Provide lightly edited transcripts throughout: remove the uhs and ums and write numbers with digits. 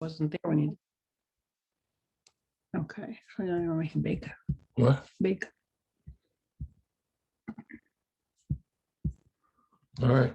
Wasn't there when you. Okay, so now we can bake. What? Bake. All right.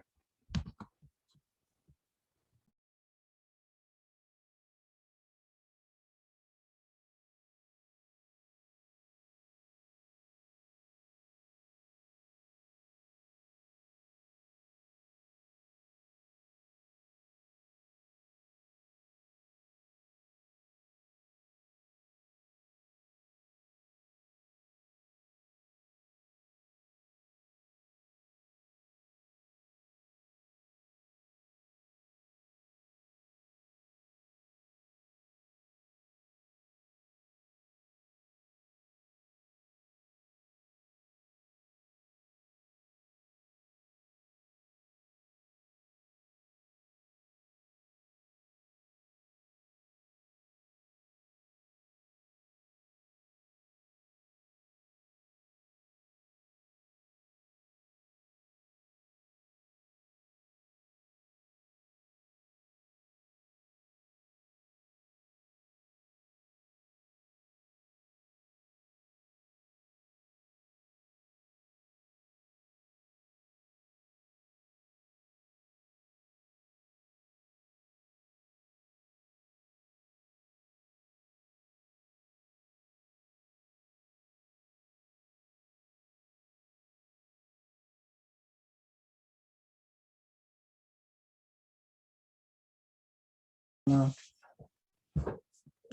No.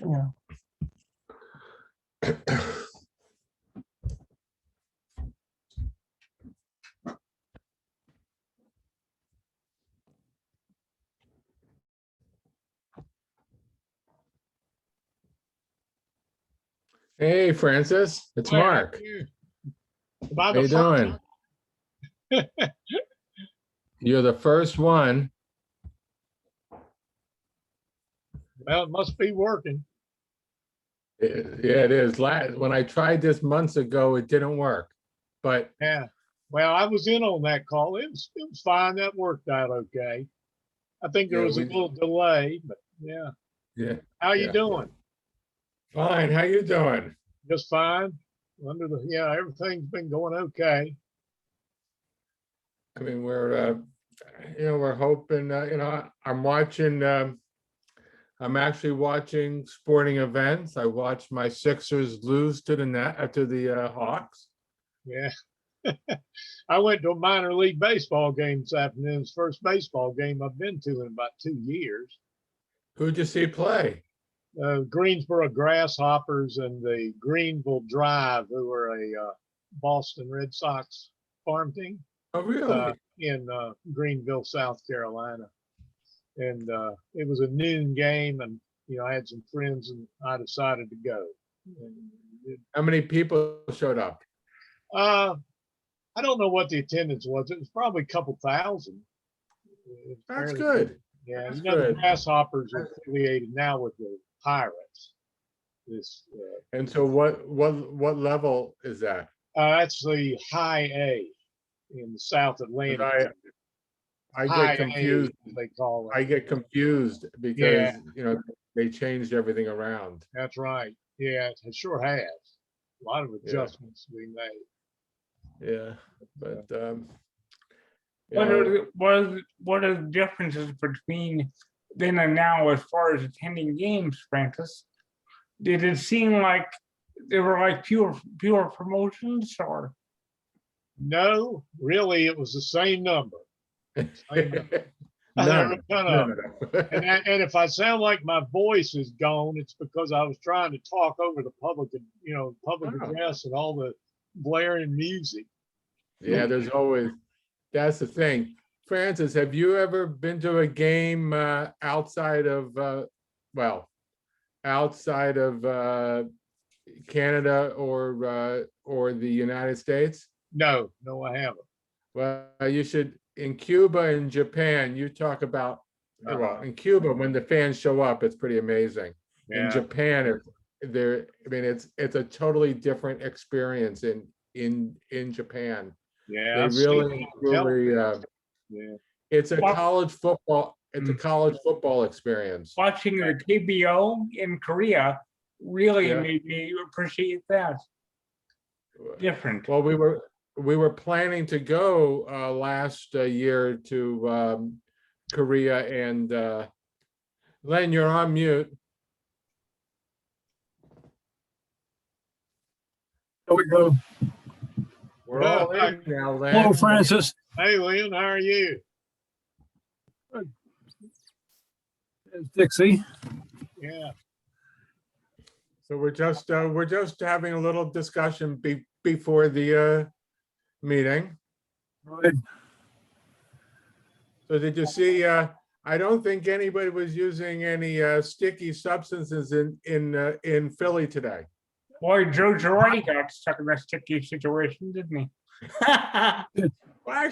Yeah. Hey, Francis, it's Mark. How you doing? You're the first one. Well, it must be working. Yeah, it is. When I tried this months ago, it didn't work. But Yeah. Well, I was in on that call. It was fine. That worked out okay. I think there Yeah, was a little delay, but yeah. yeah. How you Yeah. doing? Fine. How you doing? Just fine. Everything's been going okay. I mean, we're hoping. I'm actually watching sporting events. I watched my Sixers lose to the Hawks. Yeah. I went to a minor league baseball game this afternoon. It's the first baseball game I've been to in about 2 years. Who'd you see play? Greensboro Grasshoppers and the Greenville Drive, who are a Boston Red Sox farm team. Oh, really? In Greenville, South Carolina. And it was a noon game, and I had some friends, and I decided to go. How many people showed up? I don't know what the attendance was. It was probably a couple thousand. That's good. Yeah, That's the good. Grasshoppers are affiliated now with the Pirates. And so what level is that? That's the high A in the South Atlantic. I get confused. They call it. I get confused because they changed everything around. That's right. Yeah, it sure has. A lot of adjustments being made. Yeah, but what are the differences between then and now as far as attending games, Francis? Did it seem like there were like fewer promotions, or? No, really, it was the same number. None. And if I sound like my voice is gone, it's because I was trying to talk over the public address and all the blaring music. Yeah, that's the thing. Francis, have you ever been to a game outside of Canada or the United States? No, I haven't. Well, you should. In Cuba and Japan, you talk about, in Cuba, when the fans show up, it's pretty amazing. Yeah. In Japan, it's a totally different experience in Japan. Yeah, They really, yeah. it's a college football it's a college football experience. Watching the KBO in Korea really Yeah. made me appreciate that. Different. Well, we were planning to go last year to Korea, and Len, you're on mute. There we go. We're all in now, Len. Hello, Francis. Hey, Lynn, how are you? There's Dixie. Yeah. So we're just having a little discussion before the meeting. Right. So did you see? I don't think anybody was using any sticky substances in Philly today. Boy, Joe Girardi got stuck in a sticky situation, didn't he? Well,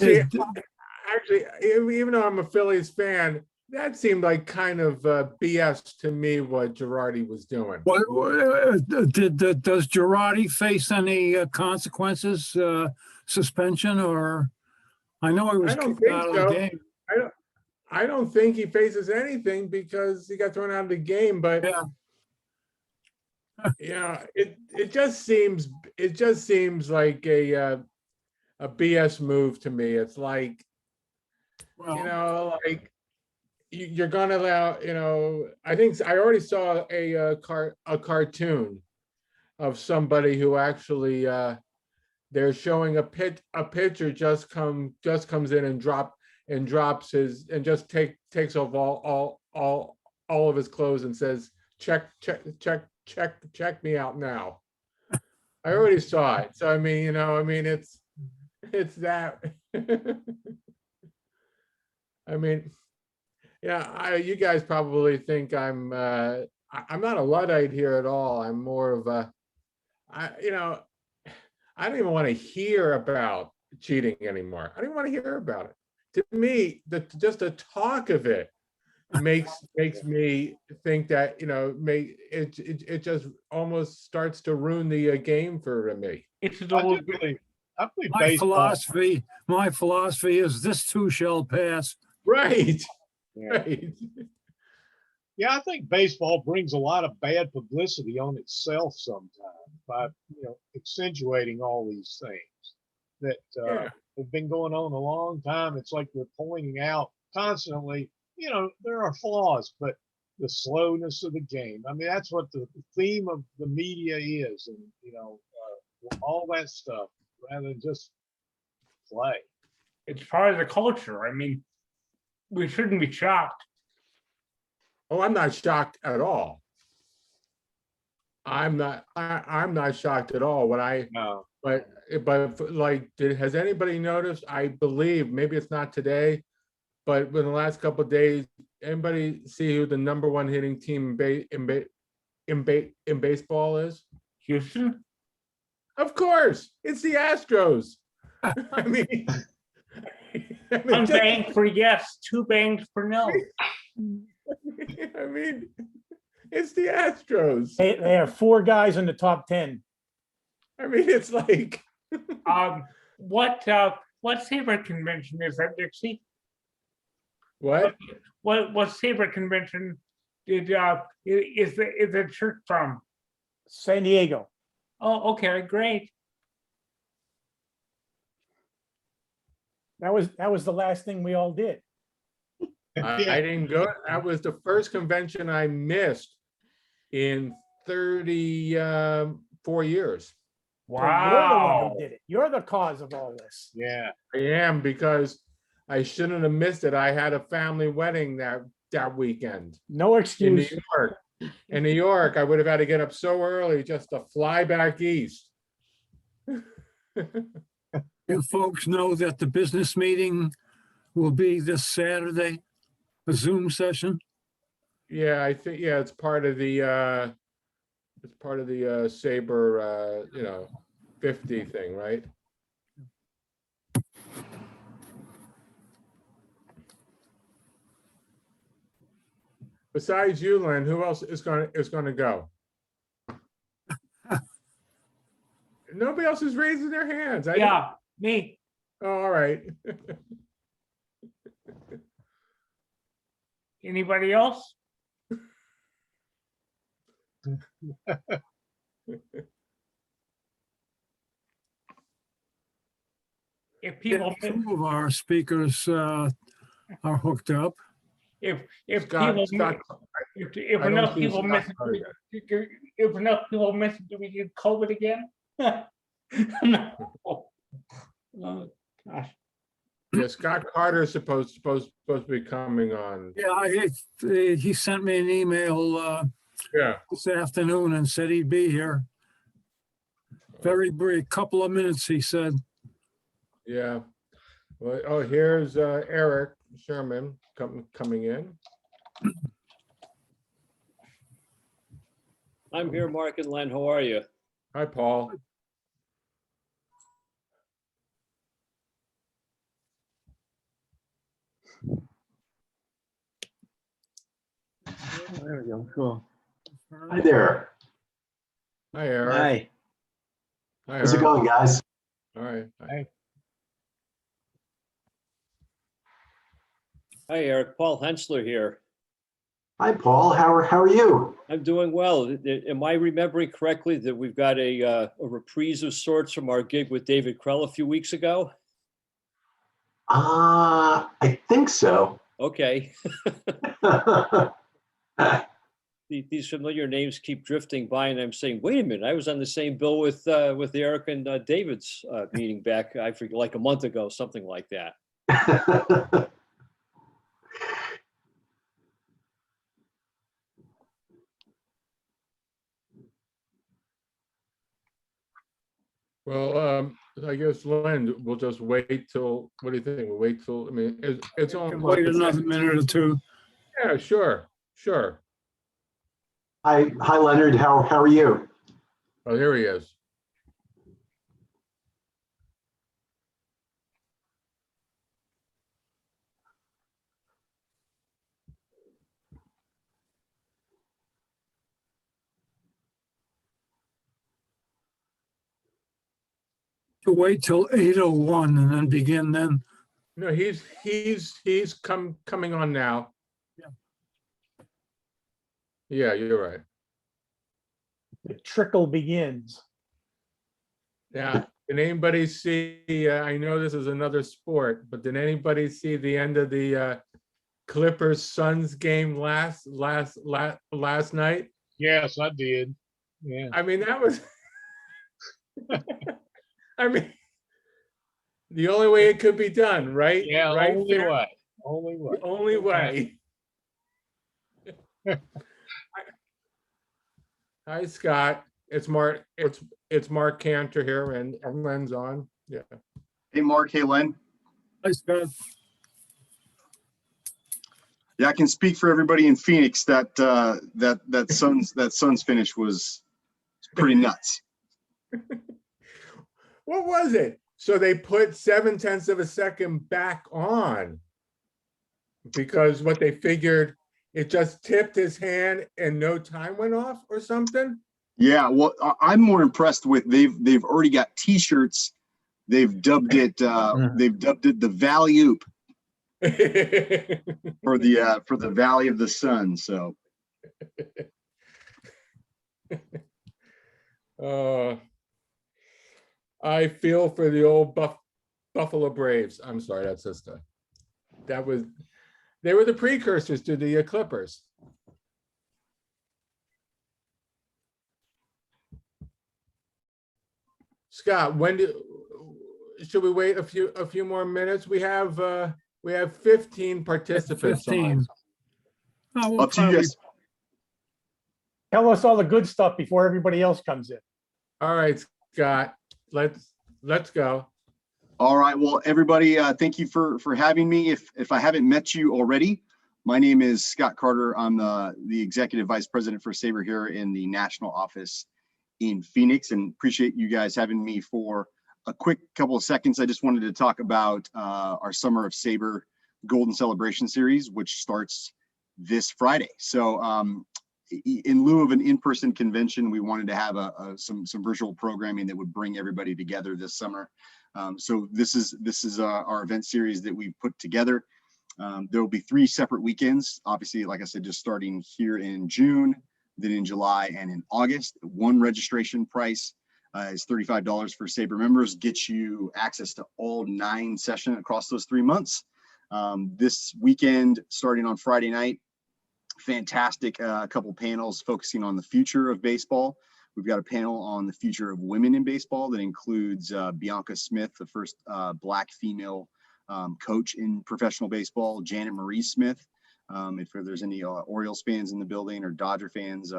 actually, even though I'm a Phillies fan, that seemed like kind of BS to me what Girardi was doing. Does Girardi face any consequences, suspension, or? I know he was I don't kicked think out of so. the game. I don't think he faces anything because he got thrown out of the game, but Yeah. yeah, it just seems like a BS move to me. It's like, Well, like you're gonna allow, I think I already saw a cartoon of somebody who actually they're showing a pitcher just comes in and drops his and just takes off all of his clothes and says, check me out now. I already saw it. So I mean, it's that. I mean, yeah, you guys probably think I'm not a Luddite here at all. I'm more of a, I don't even want to hear about cheating anymore. I don't even want to hear about it. To me, just the talk of it makes me think that it just almost starts to ruin the game for me. It's a I little do bit. believe, I believe my baseball. philosophy is this too shall pass. Right. Yeah. Right. Yeah, I think baseball brings a lot of bad publicity on itself sometimes by, accentuating all these things that Yeah. have been going on a long time. It's like we're pointing out constantly, there are flaws, but the slowness of the game. I mean, that's what the theme of the media is, and, all that stuff rather than just play. It's part of the culture. I mean, we shouldn't be shocked. Oh, I'm not shocked at all. I'm not shocked at all. No. But like, has anybody noticed? I believe maybe it's not today, but in the last couple of days, anybody see who the #1 hitting team in baseball is? Houston? Of course, it's the Astros. I mean, One bang for yes, 2 bangs for no. I mean, it's the Astros. They have 4 guys in the top 10. I mean, it's like, What SABR convention is that, Dixie? what? What SABR convention is the church from? San Diego. Oh, okay, great. That was the last thing we all did. I didn't go. That was the first convention I missed in 34 years. So you're the one Wow. who did it. You're the cause of all this. Yeah. I am, because I shouldn't have missed it. I had a family wedding that weekend No in New excuse. York. In New York, I would have had to get up so early just to fly back east. You folks know that the business meeting will be this Saturday, a Zoom session. Yeah, I think, yeah, it's part of the SABR 50 thing, right? Besides you, Lynn, who else is going to go? Nobody else is raising their hands. Yeah, me. Oh, all right. Anybody else? If people, Two of our speakers are hooked up. if Scott, people, Scott, if I don't enough see people Scott miss Carter it, yet. if enough people miss it, do we get COVID again? No. Oh, gosh. Yeah, Scott Carter is supposed to be coming on. Yeah, he sent me an email Yeah. this afternoon and said he'd be here. Very brief, couple of minutes, he said. Yeah. Well, oh, here's Erik Sherman coming in. I'm here, Mark and Len. How are you? Hi, Paul. There we go. Cool. Hi there. Hi, Erik. Hi. Hi, How's it Erik. going, guys? All right. Hey. Hi, Eric. Paul Hensler here. Hi, Paul. How are you? I'm doing well. Am I remembering correctly that we've got a reprise of sorts from our gig with David Krell a few weeks ago? I think so. Okay. These familiar names keep drifting by, and I'm saying, wait a minute, I was on the same bill with Eric and David's meeting back, I forget, like a month ago, something like that. Well, I guess, Len, we'll just wait till, what do you think? We'll wait till, I mean, it's on. Wait another minute or two. Yeah, sure. Hi, Leonard. How are you? Oh, here he is. To wait till 8:01 and then begin then. No, he's coming on now. Yeah. Yeah, you're right. The trickle begins. Yeah, did anybody see, I know this is another sport, but did anybody see the end of the Clippers Suns game last night? Yes, I did. Yeah. I mean, that was, I mean, the only way it could be done, right? Yeah, Right, only Farron? way. Only way. The only way. Hi, Scott. It's Mark Cantor here, and Len's on. Yeah. Hey, Mark. Hey, Len. I said, Yeah, I can speak for everybody in Phoenix that that Suns finish was pretty nuts. What was it? So they put 0.7 of a second back on because what they figured, it just tipped his hand and no time went off or something? Yeah, well, I'm more impressed with they've already got T-shirts. They've dubbed it the Valley Oop for the Valley of the Sun. So I feel for the old Buffalo Braves. I'm sorry, that's just they were the precursors to the Clippers. Scott, should we wait a few more minutes? We have 15 participants 15. on. Oh, we'll up to you probably- guys. Tell us all the good stuff before everybody else comes in. All right, Scott, let's go. All right. Well, everybody, thank you for having me. If I haven't met you already, my name is Scott Carter. I'm the Executive Vice President for SABR here in the national office in Phoenix, and appreciate you guys having me for a quick couple of seconds. I just wanted to talk about our Summer of SABR Golden Celebration Series, which starts this Friday. So in lieu of an in-person convention, we wanted to have some virtual programming that would bring everybody together this summer. So this is our event series that we put together. There will be 3 separate weekends. Obviously, like I said, just starting here in June, then in July and in August. One registration price is $35 for SABR members, gets you access to all 9 sessions across those 3 months. This weekend, starting on Friday night, fantastic couple panels focusing on the future of baseball. We've got a panel on the future of women in baseball that includes Bianca Smith, the first Black female coach in professional baseball, Janet Marie Smith. If there's any Orioles fans in the building or Dodger fans,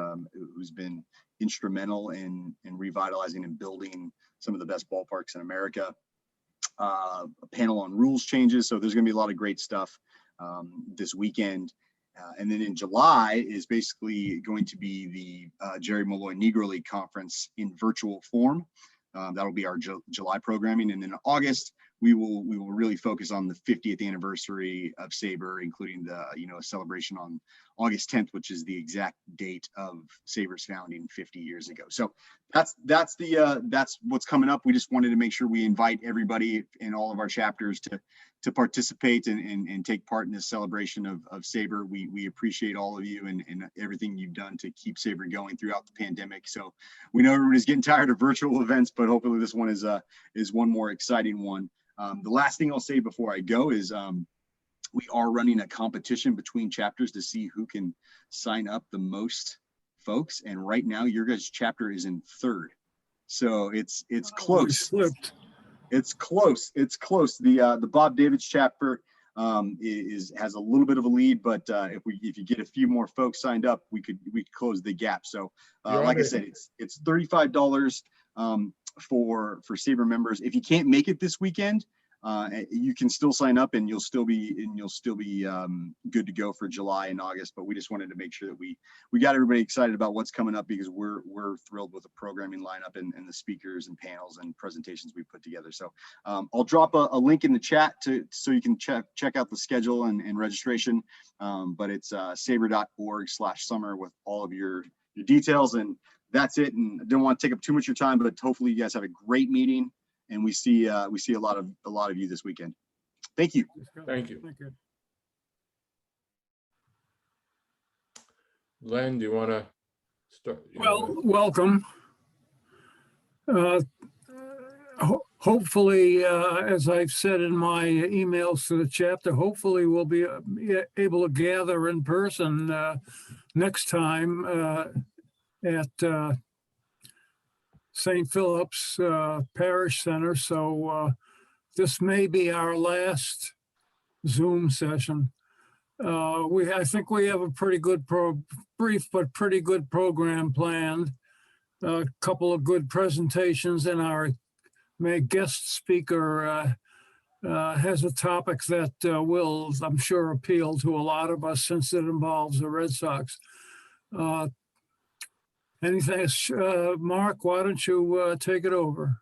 who's been instrumental in revitalizing and building some of the best ballparks in America. A panel on rules changes. So there's going to be a lot of great stuff this weekend. And then in July is basically going to be the Jerry Molloy Negro League Conference in virtual form. That'll be our July programming. And then in August, we will really focus on the 50th anniversary of SABR, including the a celebration on August 10th, which is the exact date of SABR's founding 50 years ago. So that's what's coming up. We just wanted to make sure we invite everybody in all of our chapters to participate and take part in this celebration of SABR. We appreciate all of you and everything you've done to keep SABR going throughout the pandemic. So we know everybody's getting tired of virtual events, but hopefully this one is one more exciting one. The last thing I'll say before I go is we are running a competition between chapters to see who can sign up the most folks. And right now, your guys' chapter is in 3rd. So it's close. It's close. It's close. The Bob Davids chapter has a little bit of a lead, but if you get a few more folks signed up, we could close the gap. So like I said, it's $35 for SABR members. If you can't make it this weekend, you can still sign up and you'll still be good to go for July and August. But we just wanted to make sure that we got everybody excited about what's coming up, because we're thrilled with the programming lineup and the speakers and panels and presentations we put together. So I'll drop a link in the chat so you can check out the schedule and registration. But it's sabr.org/summer with all of your details. And that's it. And I don't want to take up too much of your time, but hopefully you guys have a great meeting, and we see a lot of you this weekend. Thank you. Thank you. Thank you. Len, do you want to start? Well, welcome. Hopefully, as I've said in my emails to the chapter, hopefully we'll be able to gather in person next time at St. Philip's Parish Center. So this may be our last Zoom session. I think we have a pretty good brief but pretty good program planned. A couple of good presentations, and our guest speaker has a topic that will, I'm sure, appeal to a lot of us since it involves the Red Sox. Anything, Mark, why don't you take it over?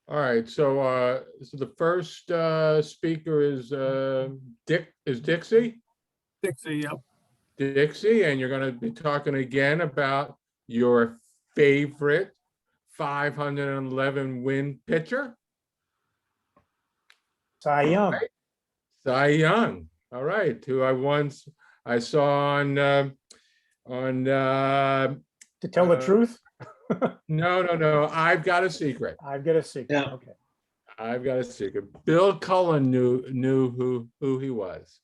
All right, so the first speaker is Dixie? Dixie, yep. Dixie, and you're going to be talking again about your favorite 511 win pitcher? Cy Young. Right. Cy Young. All right, who I saw on To tell the truth? No. I've got a secret. I've got a secret. Yeah. Okay. I've got a secret. Bill Cullen knew who he was.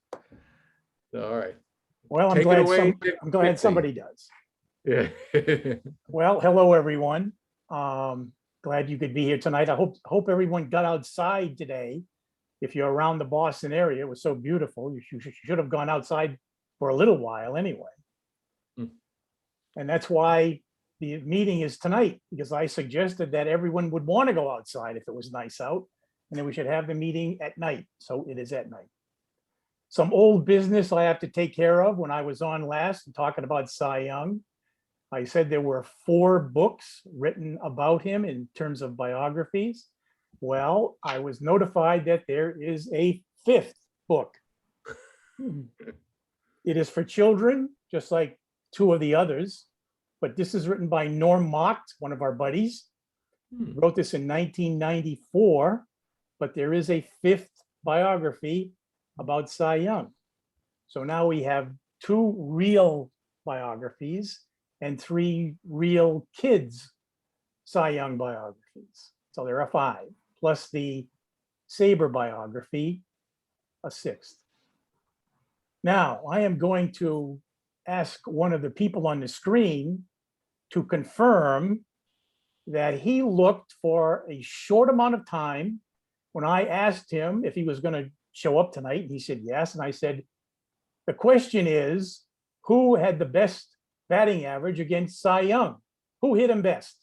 All right. Well, I'm Take it glad, away, I'm glad Dixie. somebody does. Yeah. Well, hello, everyone. Glad you could be here tonight. I hope everyone got outside today. If you're around the Boston area, it was so beautiful. You should have gone outside for a little while anyway. And that's why the meeting is tonight, because I suggested that everyone would want to go outside if it was nice out, and then we should have the meeting at night. So it is at night. Some old business I have to take care of. When I was on last and talking about Cy Young, I said there were 4 books written about him in terms of biographies. Well, I was notified that there is a 5th book. It is for children, just like 2 of the others, but this is written by Norm Mocht, one of our buddies. Wrote this in 1994, but there is a 5th biography about Cy Young. So now we have 2 real biographies and 3 real kids Cy Young biographies. So there are 5, plus the SABR biography, a 6th. Now, I am going to ask one of the people on the screen to confirm that he looked for a short amount of time when I asked him if he was going to show up tonight. He said yes. And I said, the question is, who had the best batting average against Cy Young? Who hit him best?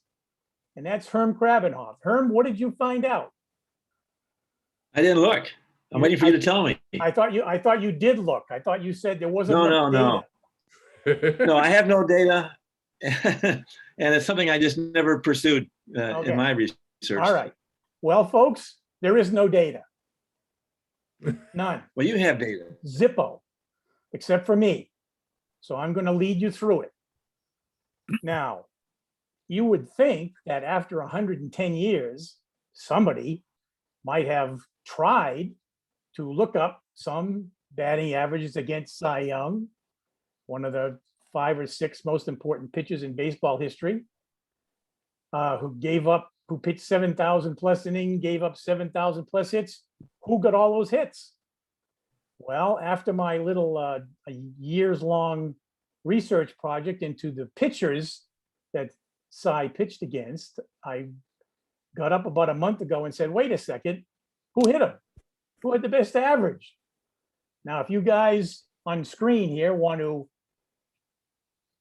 And that's Herm Krabenhoff. Herm, what did you find out? I didn't look. I'm waiting for you to tell me. I thought you did look. I thought you said there wasn't No, enough data. No, I have no data. And it's something I just never pursued Okay. in my research. All right. Well, folks, there is no data. None. Well, you have data. Zippo, except for me. So I'm going to lead you through it. Now, you would think that after 110 years, somebody might have tried to look up some batting averages against Cy Young, one of the 5 or 6 most important pitchers in baseball history, who pitched 7,000 plus innings, gave up 7,000 plus hits. Who got all those hits? Well, after my little years-long research project into the pitchers that Cy pitched against, I got up about a month ago and said, wait a second, who hit him? Who had the best average? Now, if you guys on screen here want to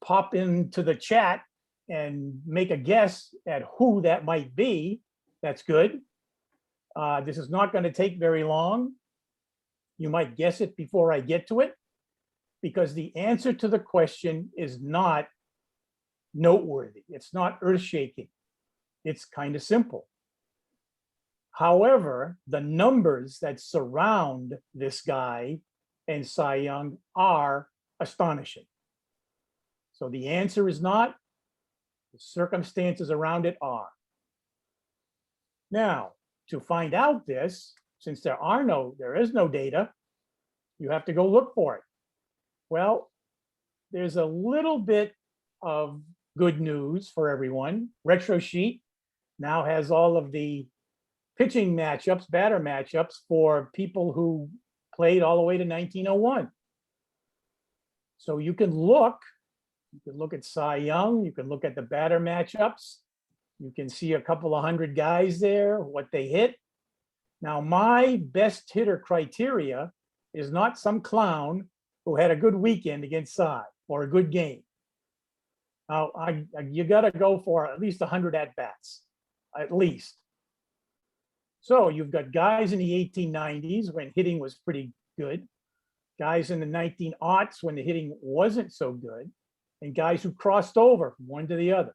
pop into the chat and make a guess at who that might be, that's good. This is not going to take very long. You might guess it before I get to it, because the answer to the question is not noteworthy. It's not earth-shaking. It's kind of simple. However, the numbers that surround this guy and Cy Young are astonishing. So the answer is not, the circumstances around it are. Now, to find out this, since there is no data, you have to go look for it. Well, there's a little bit of good news for everyone. Retro Sheet now has all of the pitching matchups, batter matchups for people who played all the way to 1901. So you can look at Cy Young, you can look at the batter matchups, you can see a couple of 100 guys there, what they hit. Now, my best hitter criteria is not some clown who had a good weekend against Cy or a good game. Now, you got to go for at least 100 at-bats, at least. So you've got guys in the 1890s when hitting was pretty good, guys in the 1900s when the hitting wasn't so good, and guys who crossed over from one to the other.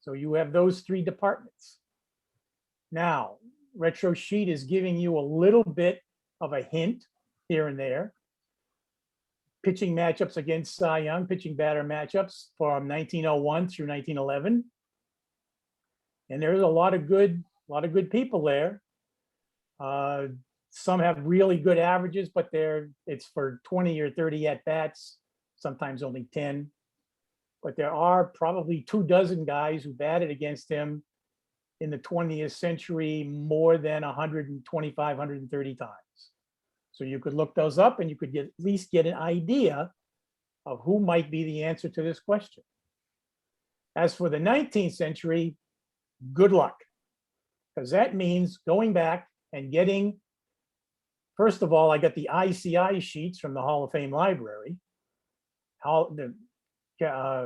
So you have those 3 departments. Now, Retro Sheet is giving you a little bit of a hint here and there. Pitching matchups against Cy Young, pitching batter matchups from 1901 through 1911. And there's a lot of good people there. Some have really good averages, but it's for 20 or 30 at-bats, sometimes only 10. But there are probably 24 guys who batted against him in the 20th century more than 125, 130 times. So you could look those up and you could at least get an idea of who might be the answer to this question. As for the 19th century, good luck, because that means going back and getting, first of all, I got the ICI sheets from the Hall of Fame Library,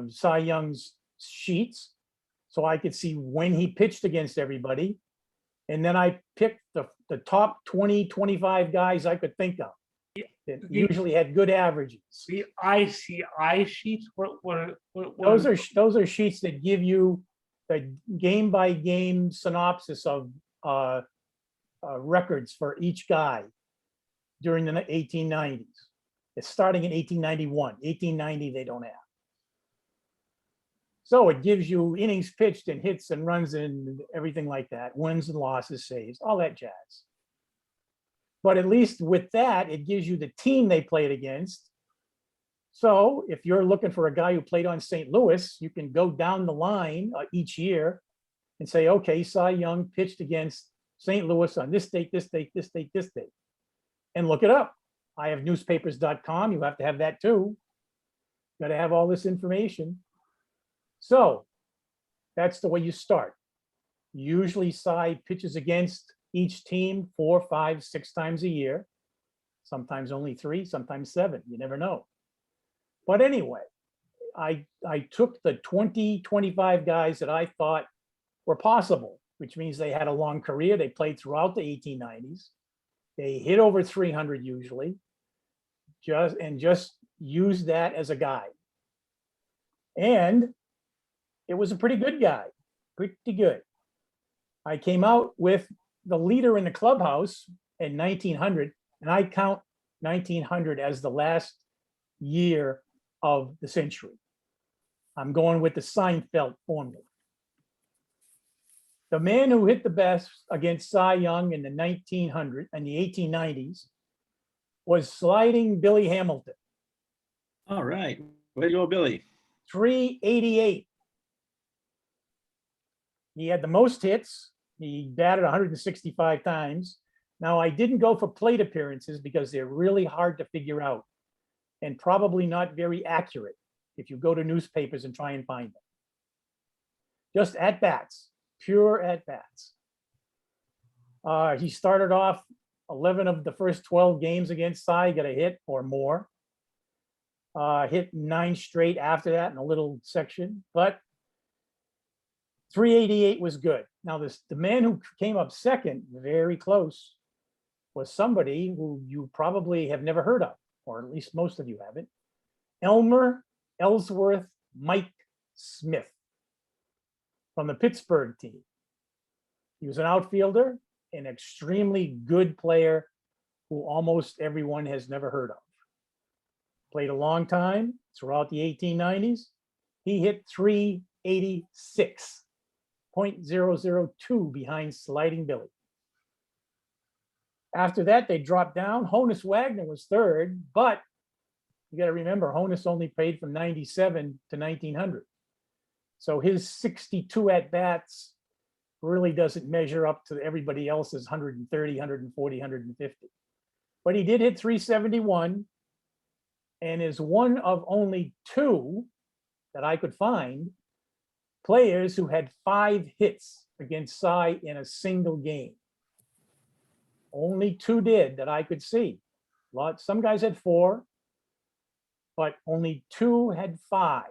Cy Young's sheets, so I could see when he pitched against everybody. And then I picked the top 20, 25 guys I could think of that usually had good averages. The ICI sheets, Those are sheets that give you the game by game synopsis of records for each guy during the 1890s. It's starting in 1891. 1890 they don't have. So it gives you innings pitched and hits and runs and everything like that, wins and losses, saves, all that jazz. But at least with that, it gives you the team they played against. So if you're looking for a guy who played on St. Louis, you can go down the line each year and say, okay, Cy Young pitched against St. Louis on this date, this date, this date, this date, and look it up. I have newspapers.com. You have to have that too. Got to have all this information. So that's the way you start. Usually Cy pitches against each team 4, 5, 6 times a year. Sometimes only 3, sometimes 7. You never know. But anyway, I took the 20, 25 guys that I thought were possible, which means they had a long career. They played throughout the 1890s. They hit over 300 usually, just used that as a guide. And it was a pretty good guide, pretty good. I came out with the leader in the clubhouse in 1900, and I count 1900 as the last year of the century. I'm going with the Seinfeld formula. The man who hit the best against Cy Young in the 1890s was Sliding Billy Hamilton. All right. Way to go, Billy. 388. He had the most hits. He batted 165 times. Now, I didn't go for plate appearances because they're really hard to figure out and probably not very accurate if you go to newspapers and try and find them. Just at bats, pure at bats. He started off 11 of the first 12 games against Cy, got a hit or more. Hit 9 straight after that in a little section, but 388 was good. Now, the man who came up second, very close, was somebody who you probably have never heard of, or at least most of you haven't. Elmer Ellsworth Mike Smith from the Pittsburgh team. He was an outfielder, an extremely good player who almost everyone has never heard of. Played a long time throughout the 1890s. He hit 386, .002 behind Sliding Billy. After that, they dropped down. Honus Wagner was third, but you got to remember, Honus only played from 97 to 1900. So his 62 at-bats really doesn't measure up to everybody else's 130, 140, 150. But he did hit 371 and is one of only 2 that I could find players who had 5 hits against Cy in a single game. Only 2 did that I could see. Some guys had 4, but only 2 had 5.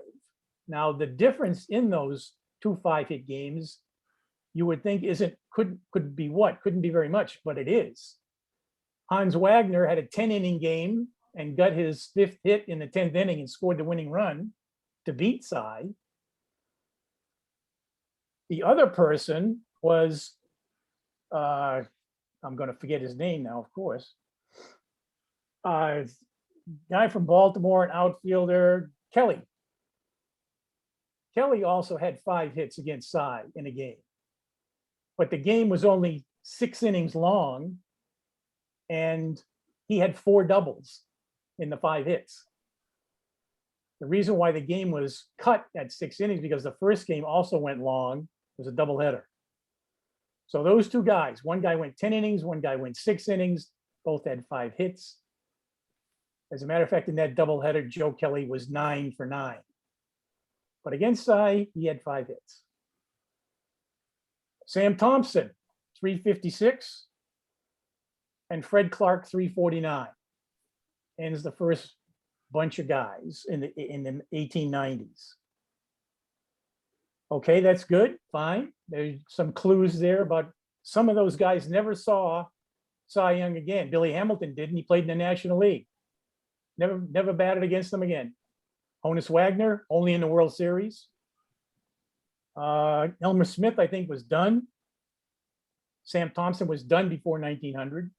Now, the difference in those 2 5-hit games, you would think could be what? Couldn't be very much, but it is. Hans Wagner had a 10-inning game and got his 5th hit in the 10th inning and scored the winning run to beat Cy. The other person was, I'm going to forget his name now, of course. Guy from Baltimore, an outfielder, Kelly. Kelly also had 5 hits against Cy in a game. But the game was only 6 innings long, and he had 4 doubles in the 5 hits. The reason why the game was cut at 6 innings because the first game also went long. It was a doubleheader. So those 2 guys, one guy went 10 innings, one guy went 6 innings, both had 5 hits. As a matter of fact, in that doubleheader, Joe Kelly was 9 for 9. But against Cy, he had 5 hits. Sam Thompson, 356, and Fred Clark, 349. And is the first bunch of guys in the 1890s. Okay, that's good, fine. There's some clues there, but some of those guys never saw Cy Young again. Billy Hamilton didn't. He played in the National League. Never batted against them again. Honus Wagner, only in the World Series. Elmer Smith, I think, was done. Sam Thompson was done before 1900.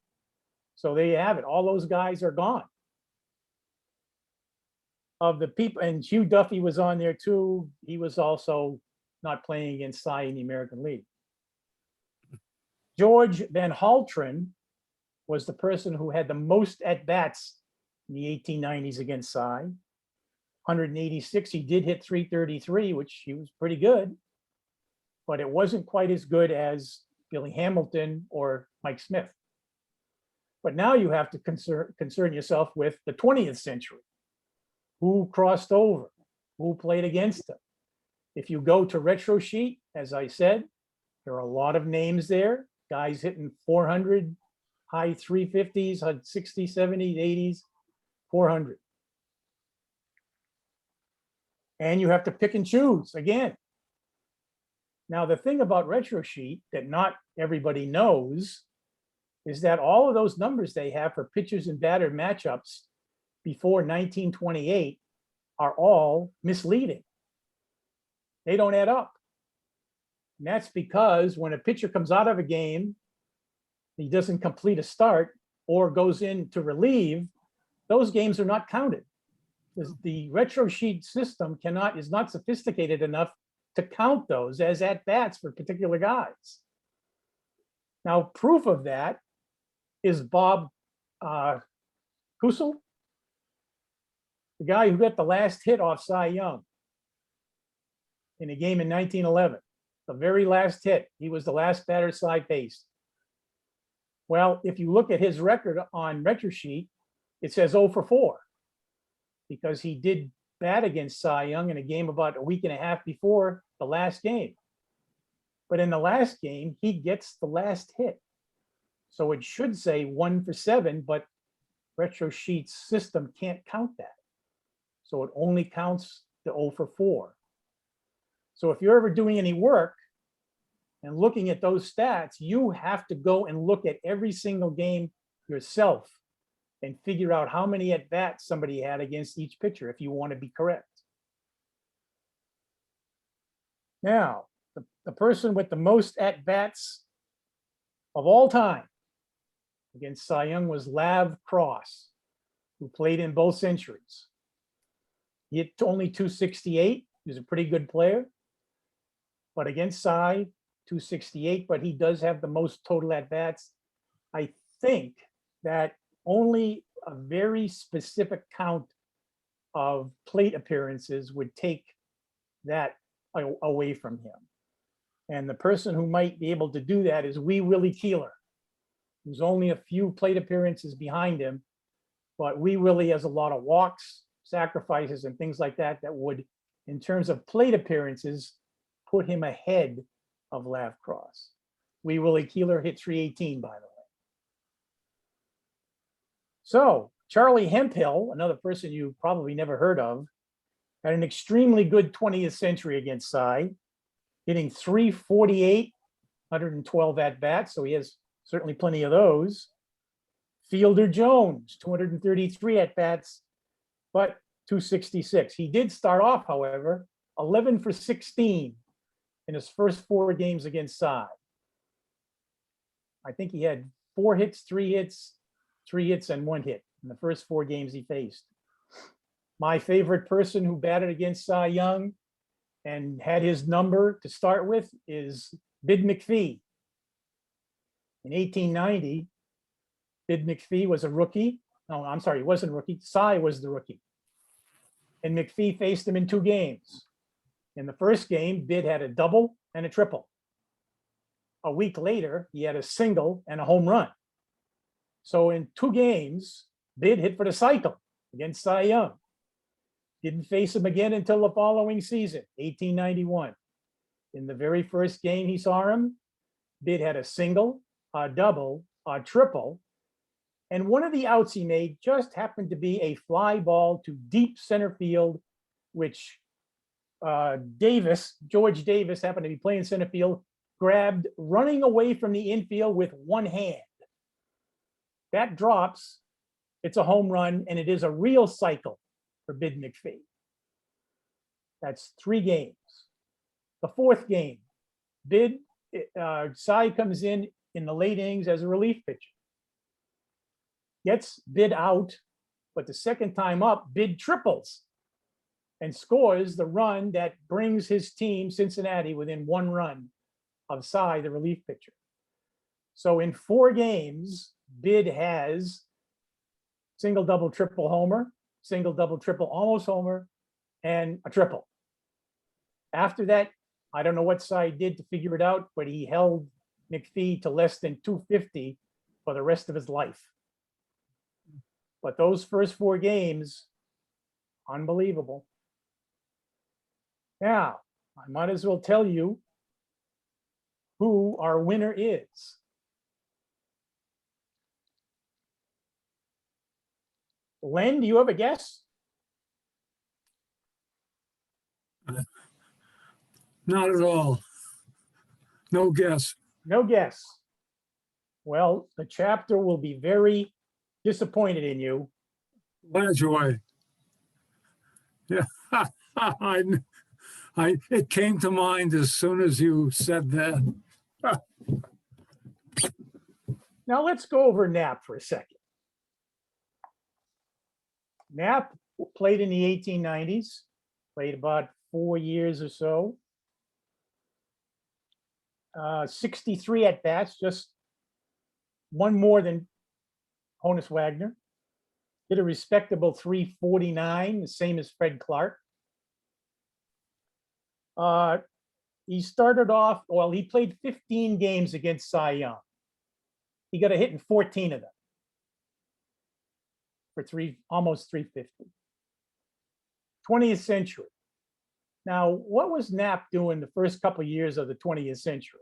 So there you have it. All those guys are gone. Of the people, and Hugh Duffy was on there too. He was also not playing against Cy in the American League. George Van Haltren was the person who had the most at-bats in the 1890s against Cy. 186, he did hit 333, which he was pretty good, but it wasn't quite as good as Billy Hamilton or Mike Smith. But now you have to concern yourself with the 20th century. Who crossed over? Who played against him? If you go to Retro Sheet, as I said, there are a lot of names there. Guys hitting 400, high 350s, 60, 70s, 80s, 400. And you have to pick and choose again. Now, the thing about Retro Sheet that not everybody knows is that all of those numbers they have for pitchers and batter matchups before 1928 are all misleading. They don't add up. And that's because when a pitcher comes out of a game, he doesn't complete a start or goes in to relieve, those games are not counted. The Retro Sheet system is not sophisticated enough to count those as at-bats for particular guys. Now, proof of that is Bob Kusel, the guy who got the last hit off Cy Young in a game in 1911. The very last hit. He was the last batter Cy faced. Well, if you look at his record on Retro Sheet, it says 0 for 4 because he did bat against Cy Young in a game about a week and a half before the last game. But in the last game, he gets the last hit. So it should say 1 for 7, but Retro Sheet's system can't count that. So it only counts the 0 for 4. So if you're ever doing any work and looking at those stats, you have to go and look at every single game yourself and figure out how many at-bats somebody had against each pitcher if you want to be correct. Now, the person with the most at-bats of all time against Cy Young was Lav Cross, who played in both centuries. He hit only 268. He was a pretty good player. But against Cy, 268, but he does have the most total at-bats. I think that only a very specific count of plate appearances would take that away from him. And the person who might be able to do that is Wee Willie Keeler, who's only a few plate appearances behind him, but Wee Willie has a lot of walks, sacrifices, and things like that that would, in terms of plate appearances, put him ahead of Lav Cross. Wee Willie Keeler hit 318, by the way. So Charlie Hemphill, another person you probably never heard of, had an extremely good 20th century against Cy, hitting 348, 112 at-bats, so he has certainly plenty of those. Fielder Jones, 233 at-bats, but 266. He did start off, however, 11 for 16 in his first 4 games against Cy. I think he had 4 hits, 3 hits, 3 hits, and 1 hit in the first 4 games he faced. My favorite person who batted against Cy Young and had his number to start with is Bid McPhee. In 1890, Bid McPhee was a rookie. No, I'm sorry, he wasn't a rookie. Cy was the rookie. And McPhee faced him in 2 games. In the first game, Bid had a double and a triple. A week later, he had a single and a home run. So in 2 games, Bid hit for the cycle against Cy Young. Didn't face him again until the following season, 1891. In the very first game he saw him, Bid had a single, a double, a triple, and one of the outs he made just happened to be a fly ball to deep center field, which George Davis happened to be playing center field, grabbed running away from the infield with one hand. That drops, it's a home run, and it is a real cycle for Bid McPhee. That's 3 games. The 4th game, Cy comes in the late innings as a relief pitcher. Gets Bid out, but the second time up, Bid triples and scores the run that brings his team, Cincinnati, within 1 run of Cy, the relief pitcher. So in 4 games, bid has single, double, triple homer, single, double, triple, almost homer, and a triple. After that, I don't know what Cy did to figure it out, but he held McPhee to less than 250 for the rest of his life. But those first 4 games, unbelievable. Now, I might as well tell you who our winner is. Len, do you have a guess? Not at all. No guess. No guess. Well, the chapter will be very disappointed in you. Lajoie. Yeah, it came to mind as soon as you said that. Now let's go over Knapp for a second. Knapp played in the 1890s, played about 4 years or so. 63 at bats, just one more than Honus Wagner. Did a respectable 349, the same as Fred Clark. He started off, well, he played 15 games against Cy Young. He got a hit in 14 of them for almost 350. 20th century. Now, what was Knapp doing the first couple of years of the 20th century?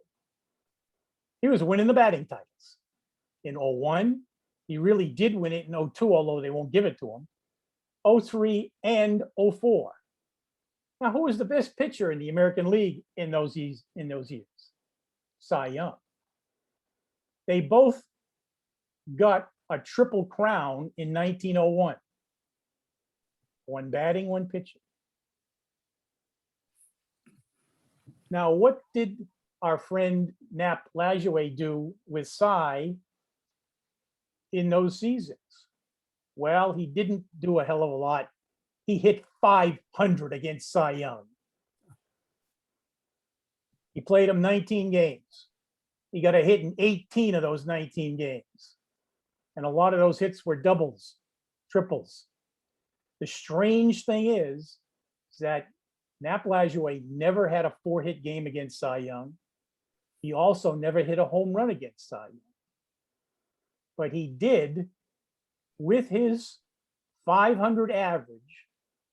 He was winning the batting titles. In 01, he really did win it in 02, although they won't give it to him. 03 and 04. Now, who was the best pitcher in the American League in those years? Cy Young. They both got a triple crown in 1901. One batting, one pitching. Now, what did our friend Nap Lajoie do with Cy in those seasons? Well, he didn't do a hell of a lot. He hit 500 against Cy Young. He played him 19 games. He got a hit in 18 of those 19 games. And a lot of those hits were doubles, triples. The strange thing is that Nap Lajoie never had a 4-hit game against Cy Young. He also never hit a home run against Cy Young. But he did, with his 500 average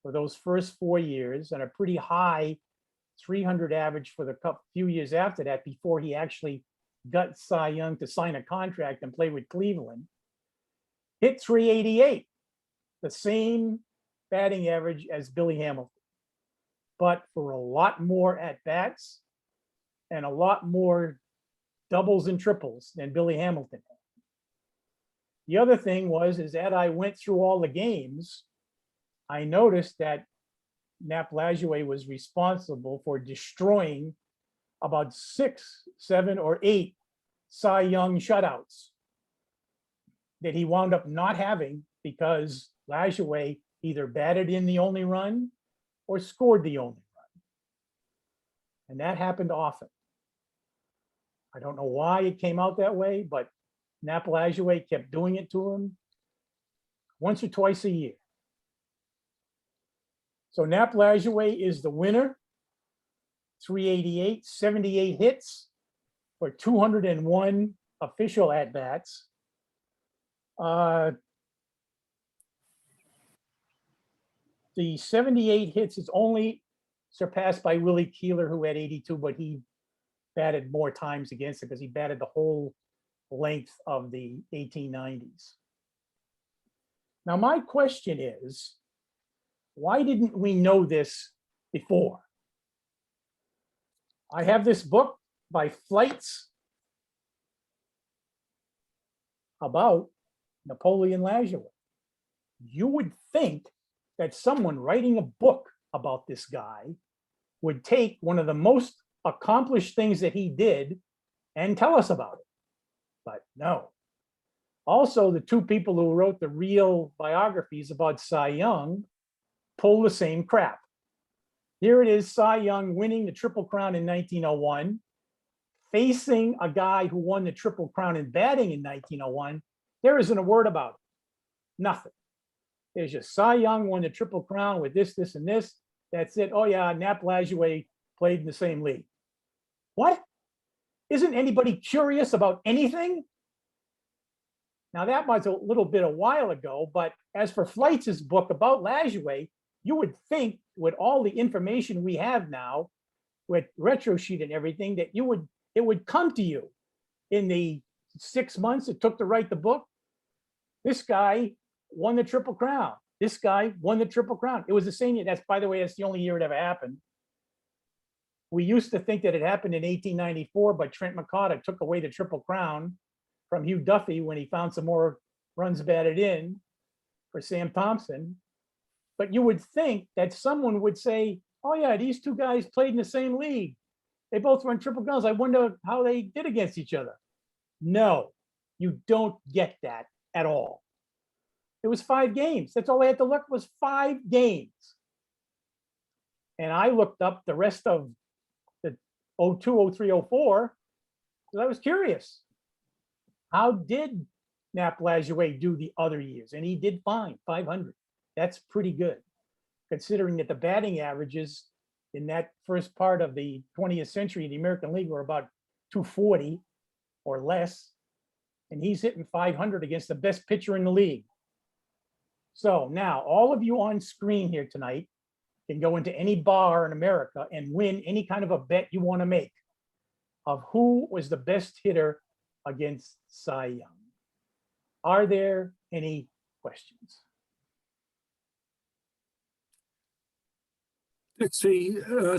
for those first 4 years and a pretty high 300 average for the few years after that, before he actually got Cy Young to sign a contract and play with Cleveland, hit 388, the same batting average as Billy Hamilton, but for a lot more at-bats and a lot more doubles and triples than Billy Hamilton had. The other thing was, is that I went through all the games, I noticed that Nap Lajoie was responsible for destroying about 6, 7, or 8 Cy Young shutouts that he wound up not having because Lajoie either batted in the only run or scored the only run. And that happened often. I don't know why it came out that way, but Nap Lajoie kept doing it to him once or twice a year. So Nap Lajoie is the winner, 388, 78 hits for 201 official at-bats. The 78 hits is only surpassed by Willie Keeler, who had 82, but he batted more times against it because he batted the whole length of the 1890s. Now, my question is, why didn't we know this before? I have this book by Flights about Napoleon Lajoie. You would think that someone writing a book about this guy would take one of the most accomplished things that he did and tell us about it. But no. Also, the two people who wrote the real biographies about Cy Young pull the same crap. Here it is, Cy Young winning the Triple Crown in 1901, facing a guy who won the Triple Crown in batting in 1901 There isn't a word about it. Nothing. There's just Cy Young won the Triple Crown with this, this, and this. That's it. Oh yeah, Nap Lajoie played in the same league. What? Isn't anybody curious about anything? Now that was a little bit a while ago, but as for Fleitz's book about Lajoie, you would think with all the information we have now, with retro sheet and everything, that it would come to you in the 6 months it took to write the book. This guy won the Triple Crown. This guy won the Triple Crown. It was the same year. That's, by the way, that's the only year it ever happened. We used to think that it happened in 1894, but Trent McCarter took away the Triple Crown from Hugh Duffy when he found some more runs batted in for Sam Thompson. But you would think that someone would say, oh yeah, these two guys played in the same league. They both won Triple Crowns. I wonder how they did against each other. No, you don't get that at all. It was 5 games. That's all I had to look was 5 games. And I looked up the rest of the 02, 03, 04 because I was curious. How did Nap Lajoie do the other years? And he did fine, 500. That's pretty good, considering that the batting averages in that first part of the 20th century, the American League, were about 240 or less. And he's hitting 500 against the best pitcher in the league. So now all of you on screen here tonight can go into any bar in America and win any kind of a bet you want to make of who was the best hitter against Cy Young. Are there any questions? Dixie,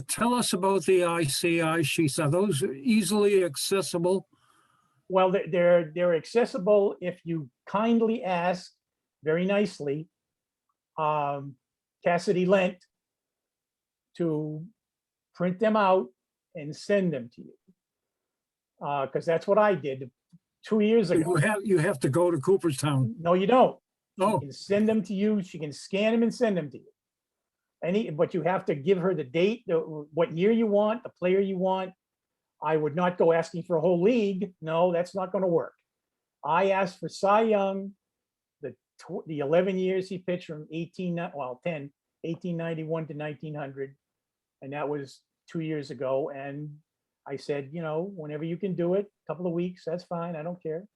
tell us about the ICI sheets. Are those easily accessible? Well, they're accessible if you kindly ask very nicely Cassidy Lent to print them out and send them to you. Because that's what I did 2 years ago. You have to go to Cooperstown. No, you don't. Oh, She can send them to you. She can scan them and send them to you. But you have to give her the date, what year you want, the player you want. I would not go asking for a whole league. No, that's not going to work. I asked for Cy Young, the 11 years he pitched from 1891 to 1900. And that was 2 years ago. And I said, you know, whenever you can do it, a couple of weeks, that's fine. I don't care.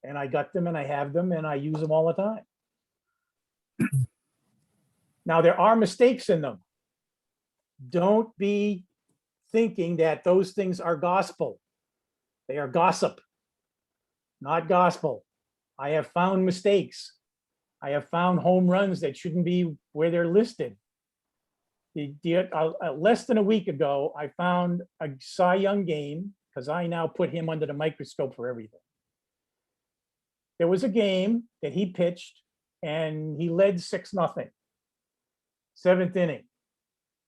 And I got them and I have them and I use them all the time. Now, there are mistakes in them. Don't be thinking that those things are gospel. They are gossip, not gospel. I have found mistakes. I have found home runs that shouldn't be where they're listed. Less than a week ago, I found a Cy Young game because I now put him under the microscope for everything. There was a game that he pitched and he led 6-0. 7th inning.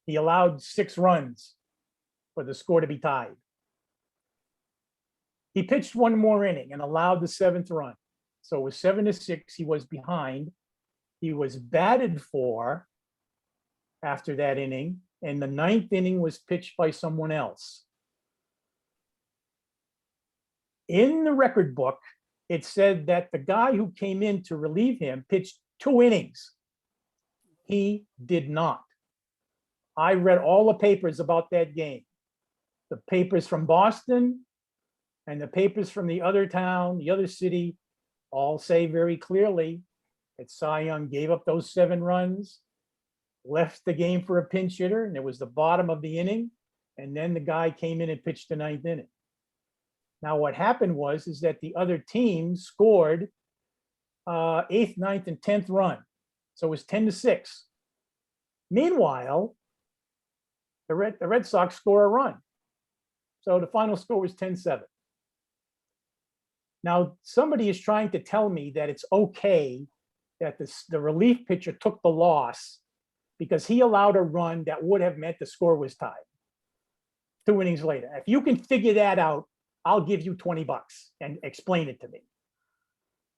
He allowed 6 runs for the score to be tied. He pitched 1 more inning and allowed the 7th run. So it was 7-6. He was behind. He was batted for after that inning, and the 9th inning was pitched by someone else. In the record book, it said that the guy who came in to relieve him pitched 2 innings. He did not. I read all the papers about that game. The papers from Boston and the papers from the other town, the other city, all say very clearly that Cy Young gave up those 7 runs, left the game for a pinch hitter, and it was the bottom of the inning. And then the guy came in and pitched the 9th inning. Now, what happened is that the other team scored 8th, 9th, and 10th run. So it was 10-6. Meanwhile, the Red Sox score a run. So the final score was 10-7. Now, somebody is trying to tell me that it's okay that the relief pitcher took the loss because he allowed a run that would have meant the score was tied 2 innings later. If you can figure that out, I'll give you $20 and explain it to me,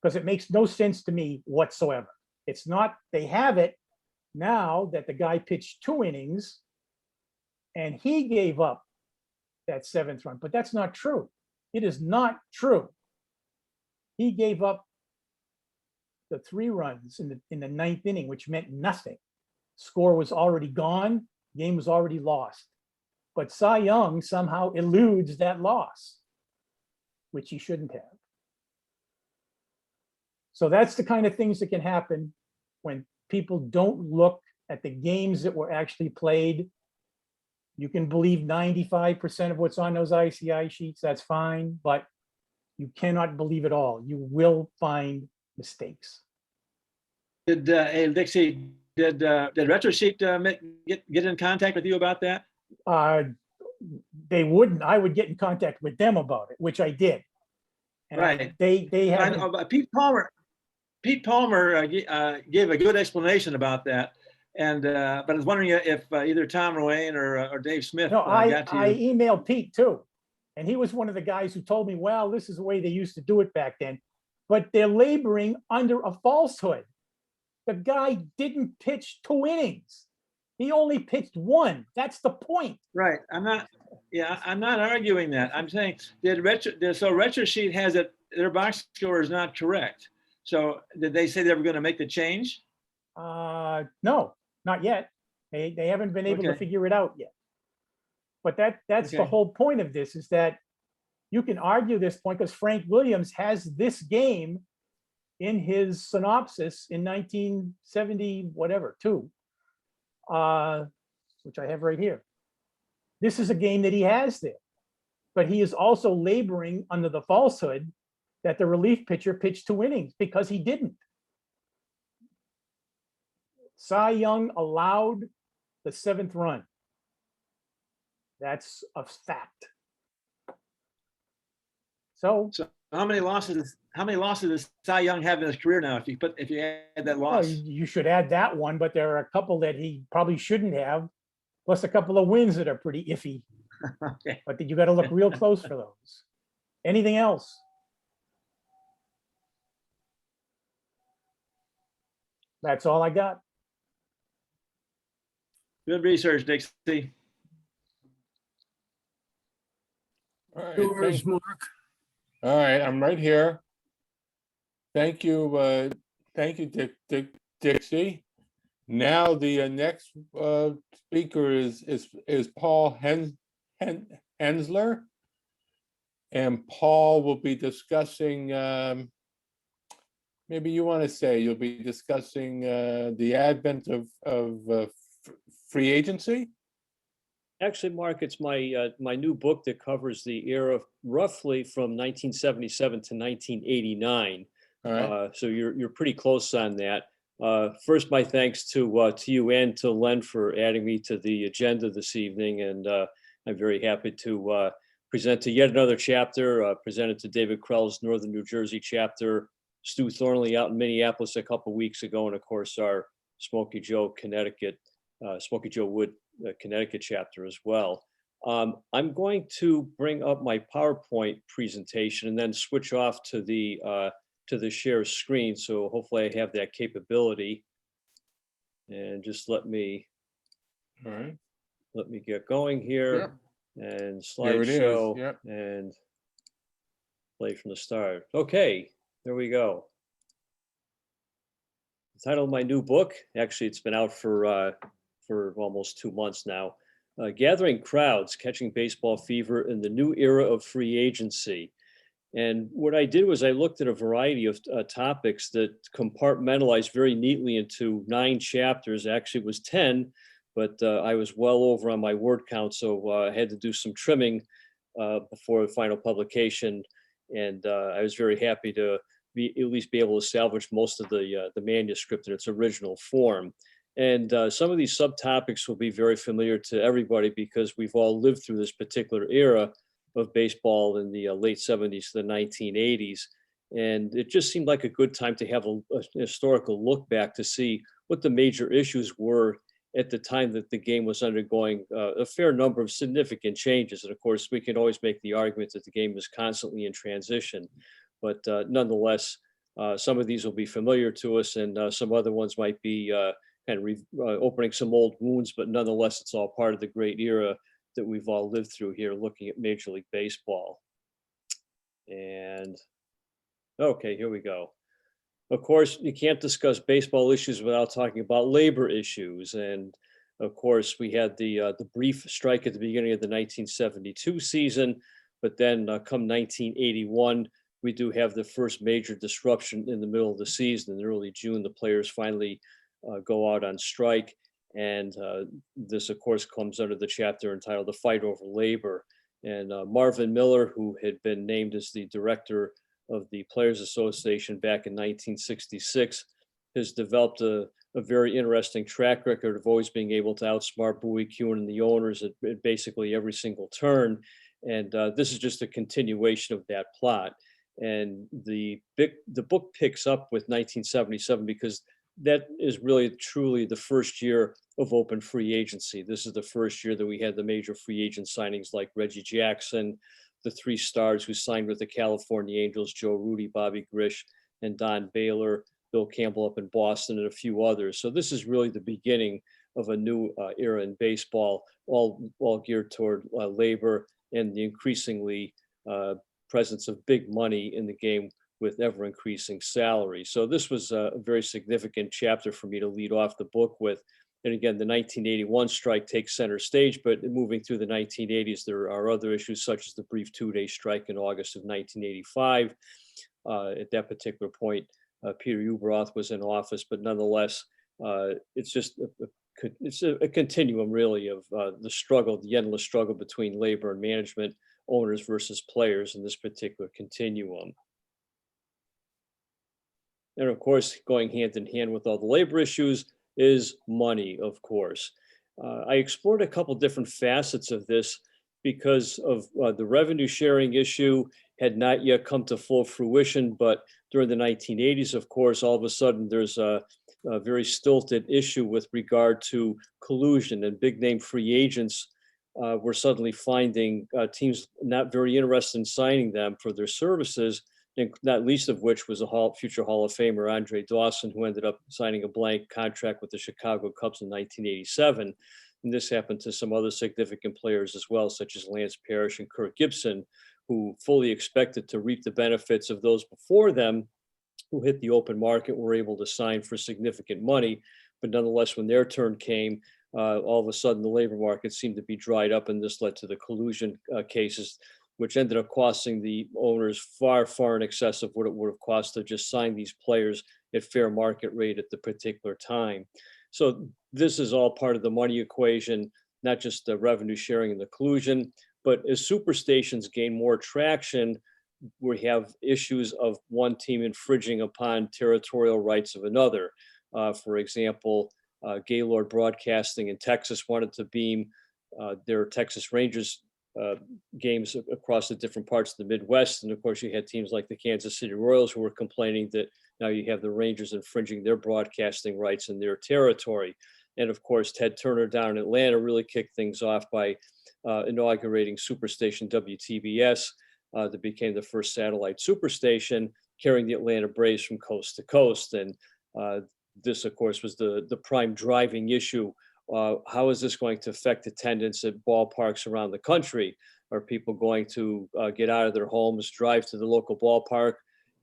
because it makes no sense to me whatsoever. It's not, they have it now that the guy pitched 2 innings and he gave up that 7th run, but that's not true. It is not true. He gave up the 3 runs in the 9th inning, which meant nothing. Score was already gone, game was already lost. But Cy Young somehow eludes that loss, which he shouldn't have. So that's the kind of things that can happen when people don't look at the games that were actually played. You can believe 95% of what's on those ICI sheets, that's fine, but you cannot believe it all. You will find mistakes. Hey, Dixie, did RetroSheet get in contact with you about that? They wouldn't. I would get in contact with them about it, which I did. And Right. They I have. know, but Pete Palmer gave a good explanation about that. And but I was wondering if either Tom Ruane or Dave Smith No, got to I you. emailed Pete too. And he was one of the guys who told me, well, this is the way they used to do it back then. But they're laboring under a falsehood. The guy didn't pitch 2 innings. He only pitched 1. That's the point. Right. I'm not arguing that. I'm saying so RetroSheet has it, their box score is not correct. So did they say they were going to make the change? No, not yet. They haven't been able to Okay. figure it out yet. But that's the Okay. whole point of this, is that you can argue this point because Frank Williams has this game in his synopsis in 1970, whatever, 2, which I have right here. This is a game that he has there, but he is also laboring under the falsehood that the relief pitcher pitched 2 innings, because he didn't. Cy Young allowed the 7th run. That's a fact. So How many losses does Cy Young have in his career now? If you add that well, loss, you should add that one, but there are a couple that he probably shouldn't have, plus a couple of wins that are pretty iffy. Okay. But you got to look real close for those. Anything else? That's all I got. Good research, Dixie. All right, Yours, Mark. all right, I'm right here. Thank you, Dixie. Now the next speaker is Paul Hensler, and Paul will be discussing. Maybe you want to say you'll be discussing the advent of free agency. Actually, Mark, it's my new book that covers the era roughly from 1977 to 1989. All right. So you're pretty close on that. First, my thanks to you and to Len for adding me to the agenda this evening, and I'm very happy to present to yet another chapter. Presented to David Krell's Northern New Jersey chapter, Stu Thornley out in Minneapolis a couple weeks ago, and of course our Smoky Joe Wood Connecticut chapter as well. I'm going to bring up my PowerPoint presentation and then switch off to the share screen. So hopefully I have that capability. And just let me get going here. And There it is. slideshow. Yep. And play from the start. Okay, there we go. The title of my new book, actually it's been out for almost 2 months now. Gathering Crowds, Catching Baseball Fever in the New Era of Free Agency. And what I did was I looked at a variety of topics that compartmentalized very neatly into 9 chapters. Actually, it was 10, but I was well over on my word count, so I had to do some trimming before the final publication. And I was very happy to at least be able to salvage most of the manuscript in its original form. And some of these subtopics will be very familiar to everybody because we've all lived through this particular era of baseball in the late 70s to the 1980s. And it just seemed like a good time to have a historical look back to see what the major issues were at the time that the game was undergoing a fair number of significant changes. And of course, we can always make the argument that the game is constantly in transition. But nonetheless, some of these will be familiar to us and some other ones might be kind of opening some old wounds, but nonetheless, it's all part of the great era that we've all lived through here looking at Major League Baseball. And okay, here we go. of course, you can't discuss baseball issues without talking about labor issues. And of course, we had the brief strike at the beginning of the 1972 season, but then come 1981, we do have the first major disruption in the middle of the season. In early June, the players finally go out on strike. And this, of course, comes under the chapter entitled The Fight Over Labor. And Marvin Miller, who had been named as the director of the Players Association back in 1966, has developed a very interesting track record of always being able to outsmart Bowie Kuhn and the owners at basically every single turn. And this is just a continuation of that plot. And the book picks up with 1977 because that is really truly the first year of open free agency. This is the first year that we had the major free agent signings like Reggie Jackson, the three stars who signed with the California Angels, Joe Rudy, Bobby Grish, and Don Baylor, Bill Campbell up in Boston, and a few others. So this is really the beginning of a new era in baseball, all geared toward labor and the increasingly presence of big money in the game with ever increasing salary. So this was a very significant chapter for me to lead off the book with. And again, the 1981 strike takes center stage, but moving through the 1980s, there are other issues such as the brief two-day strike in August of 1985. At that particular point, Peter Ueberroth was in office, but nonetheless, it's just a continuum really of the struggle, the endless struggle between labor and management, owners versus players in this particular continuum. And of course, going hand in hand with all the labor issues is money, of course. I explored a couple different facets of this because of the revenue sharing issue had not yet come to full fruition, but during the 1980s, of course, all of a sudden there's a very stilted issue with regard to collusion, and big name free agents were suddenly finding teams not very interested in signing them for their services, and not least of which was a future Hall of Famer, Andre Dawson, who ended up signing a blank contract with the Chicago Cubs in 1987. And this happened to some other significant players as well, such as Lance Parrish and Kirk Gibson, who fully expected to reap the benefits of those before them who hit the open market, were able to sign for significant money. But nonetheless, when their turn came, all of a sudden the labor market seemed to be dried up, and this led to the collusion cases, which ended up costing the owners far, far in excess of what it would have cost to just sign these players at fair market rate at the particular time. So this is all part of the money equation, not just the revenue sharing and the collusion, but as superstations gain more traction, we have issues of one team infringing upon territorial rights of another. For example, Gaylord Broadcasting in Texas wanted to beam their Texas Rangers games across the different parts of the Midwest. And of course, you had teams like the Kansas City Royals who were complaining that now you have the Rangers infringing their broadcasting rights in their territory. And of course, Ted Turner down in Atlanta really kicked things off by inaugurating Superstation WTBS that became the first satellite superstation, carrying the Atlanta Braves from coast to coast. And this, of course, was the prime driving issue. How is this going to affect attendance at ballparks around the country? Are people going to get out of their homes, drive to the local ballpark,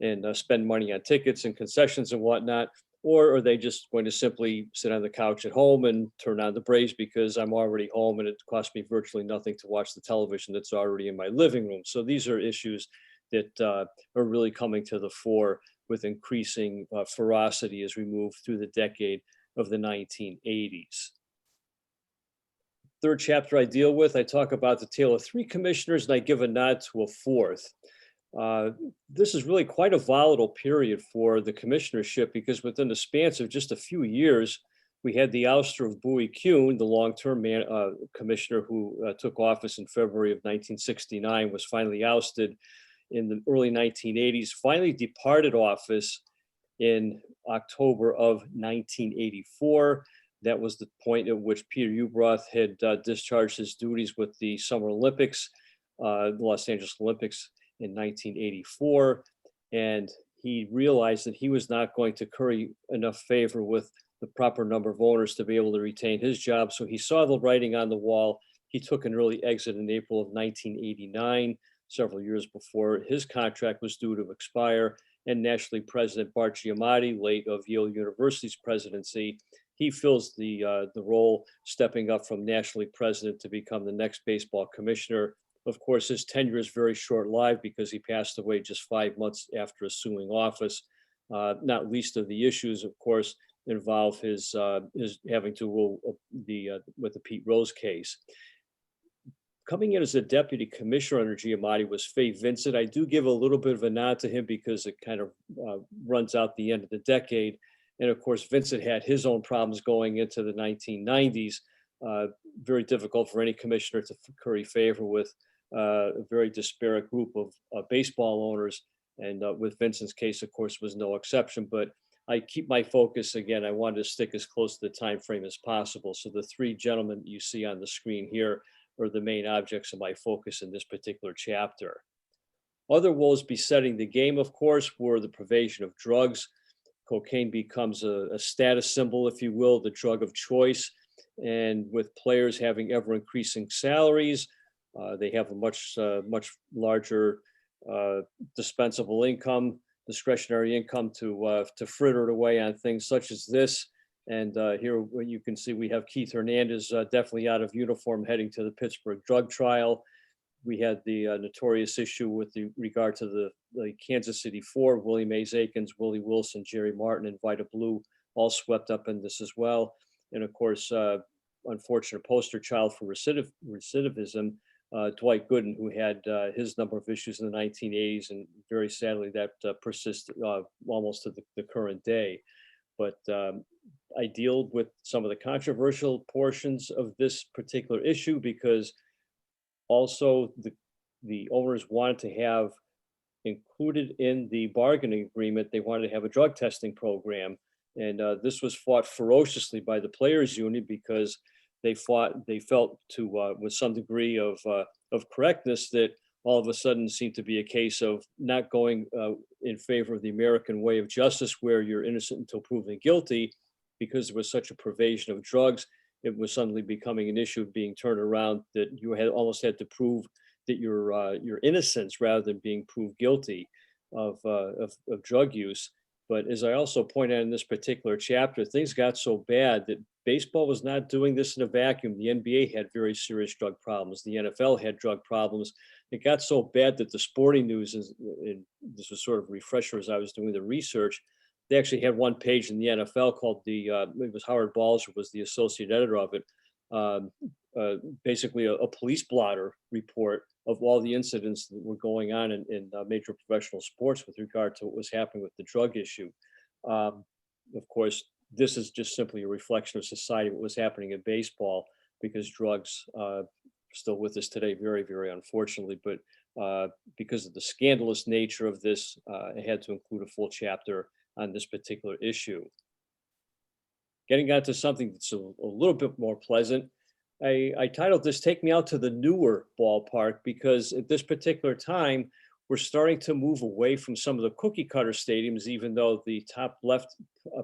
and spend money on tickets and concessions and whatnot? Or are they just going to simply sit on the couch at home and turn on the Braves because I'm already home and it costs me virtually nothing to watch the television that's already in my living room? So these are issues that are really coming to the fore with increasing ferocity as we move through the decade of the 1980s. Third chapter I deal with, I talk about the tale of three commissioners and I give a nod to a fourth. This is really quite a volatile period for the commissionership because within the span of just a few years, we had the ouster of Bowie Kuhn, the long-term commissioner who took office in February of 1969, was finally ousted in the early 1980s, finally departed office in October of 1984. That was the point at which Peter Ueberroth had discharged his duties with the Summer Olympics, the Los Angeles Olympics in 1984. And he realized that he was not going to curry enough favor with the proper number of owners to be able to retain his job. So he saw the writing on the wall. He took an early exit in April of 1989, several years before his contract was due to expire. and National League President Bart Giamatti, late of Yale University's presidency. He fills the role, stepping up from National League President to become the next baseball commissioner. Of course, his tenure is very short-lived because he passed away just 5 months after assuming office. Not least of the issues, of course, involve his having to rule with the Pete Rose case. Coming in as a deputy commissioner under Giamatti was Fay Vincent. I do give a little bit of a nod to him because it kind of runs out the end of the decade. And of course, Vincent had his own problems going into the 1990s. Very difficult for any commissioner to curry favor with a very disparate group of baseball owners. And with Vincent's case, of course, was no exception. But I keep my focus, again, I wanted to stick as close to the time frame as possible. So the three gentlemen you see on the screen here are the main objects of my focus in this particular chapter. Other woes besetting the game, of course, were the pervasion of drugs. Cocaine becomes a status symbol, if you will, the drug of choice. And with players having ever increasing salaries, they have a much larger dispensable income, discretionary income to fritter it away on things such as this. And here you can see we have Keith Hernandez definitely out of uniform heading to the Pittsburgh drug trial. We had the notorious issue with regard to the Kansas City Four, Willie Mays Aikens, Willie Wilson, Jerry Martin, and Vida Blue, all swept up in this as well. And of course, unfortunate poster child for recidivism, Dwight Gooden, who had his number of issues in the 1980s, and very sadly that persisted almost to the current day. But I deal with some of the controversial portions of this particular issue because also the owners wanted to have included in the bargaining agreement, they wanted to have a drug testing program. And this was fought ferociously by the players union because they felt to with some degree of correctness that all of a sudden seemed to be a case of not going in favor of the American way of justice, where you're innocent until proven guilty, because there was such a pervasion of drugs. It was suddenly becoming an issue of being turned around that you had almost had to prove that your innocence rather than being proved guilty of drug use. But as I also point out in this particular chapter, things got so bad that baseball was not doing this in a vacuum. The NBA had very serious drug problems. The NFL had drug problems. It got so bad that the Sporting News, this was sort of a refresher as I was doing the research, they actually had one page in the NFL called it was Howard Balzer was the associate editor of it, basically a police blotter report of all the incidents that were going on in major professional sports with regard to what was happening with the drug issue. Of course, this is just simply a reflection of society, what was happening in baseball, because drugs are still with us today, very, very unfortunately. But because of the scandalous nature of this, I had to include a full chapter on this particular issue. Getting on to something that's a little bit more pleasant, I titled this, Take Me Out to the Newer Ballpark, because at this particular time, we're starting to move away from some of the cookie cutter stadiums, even though the top left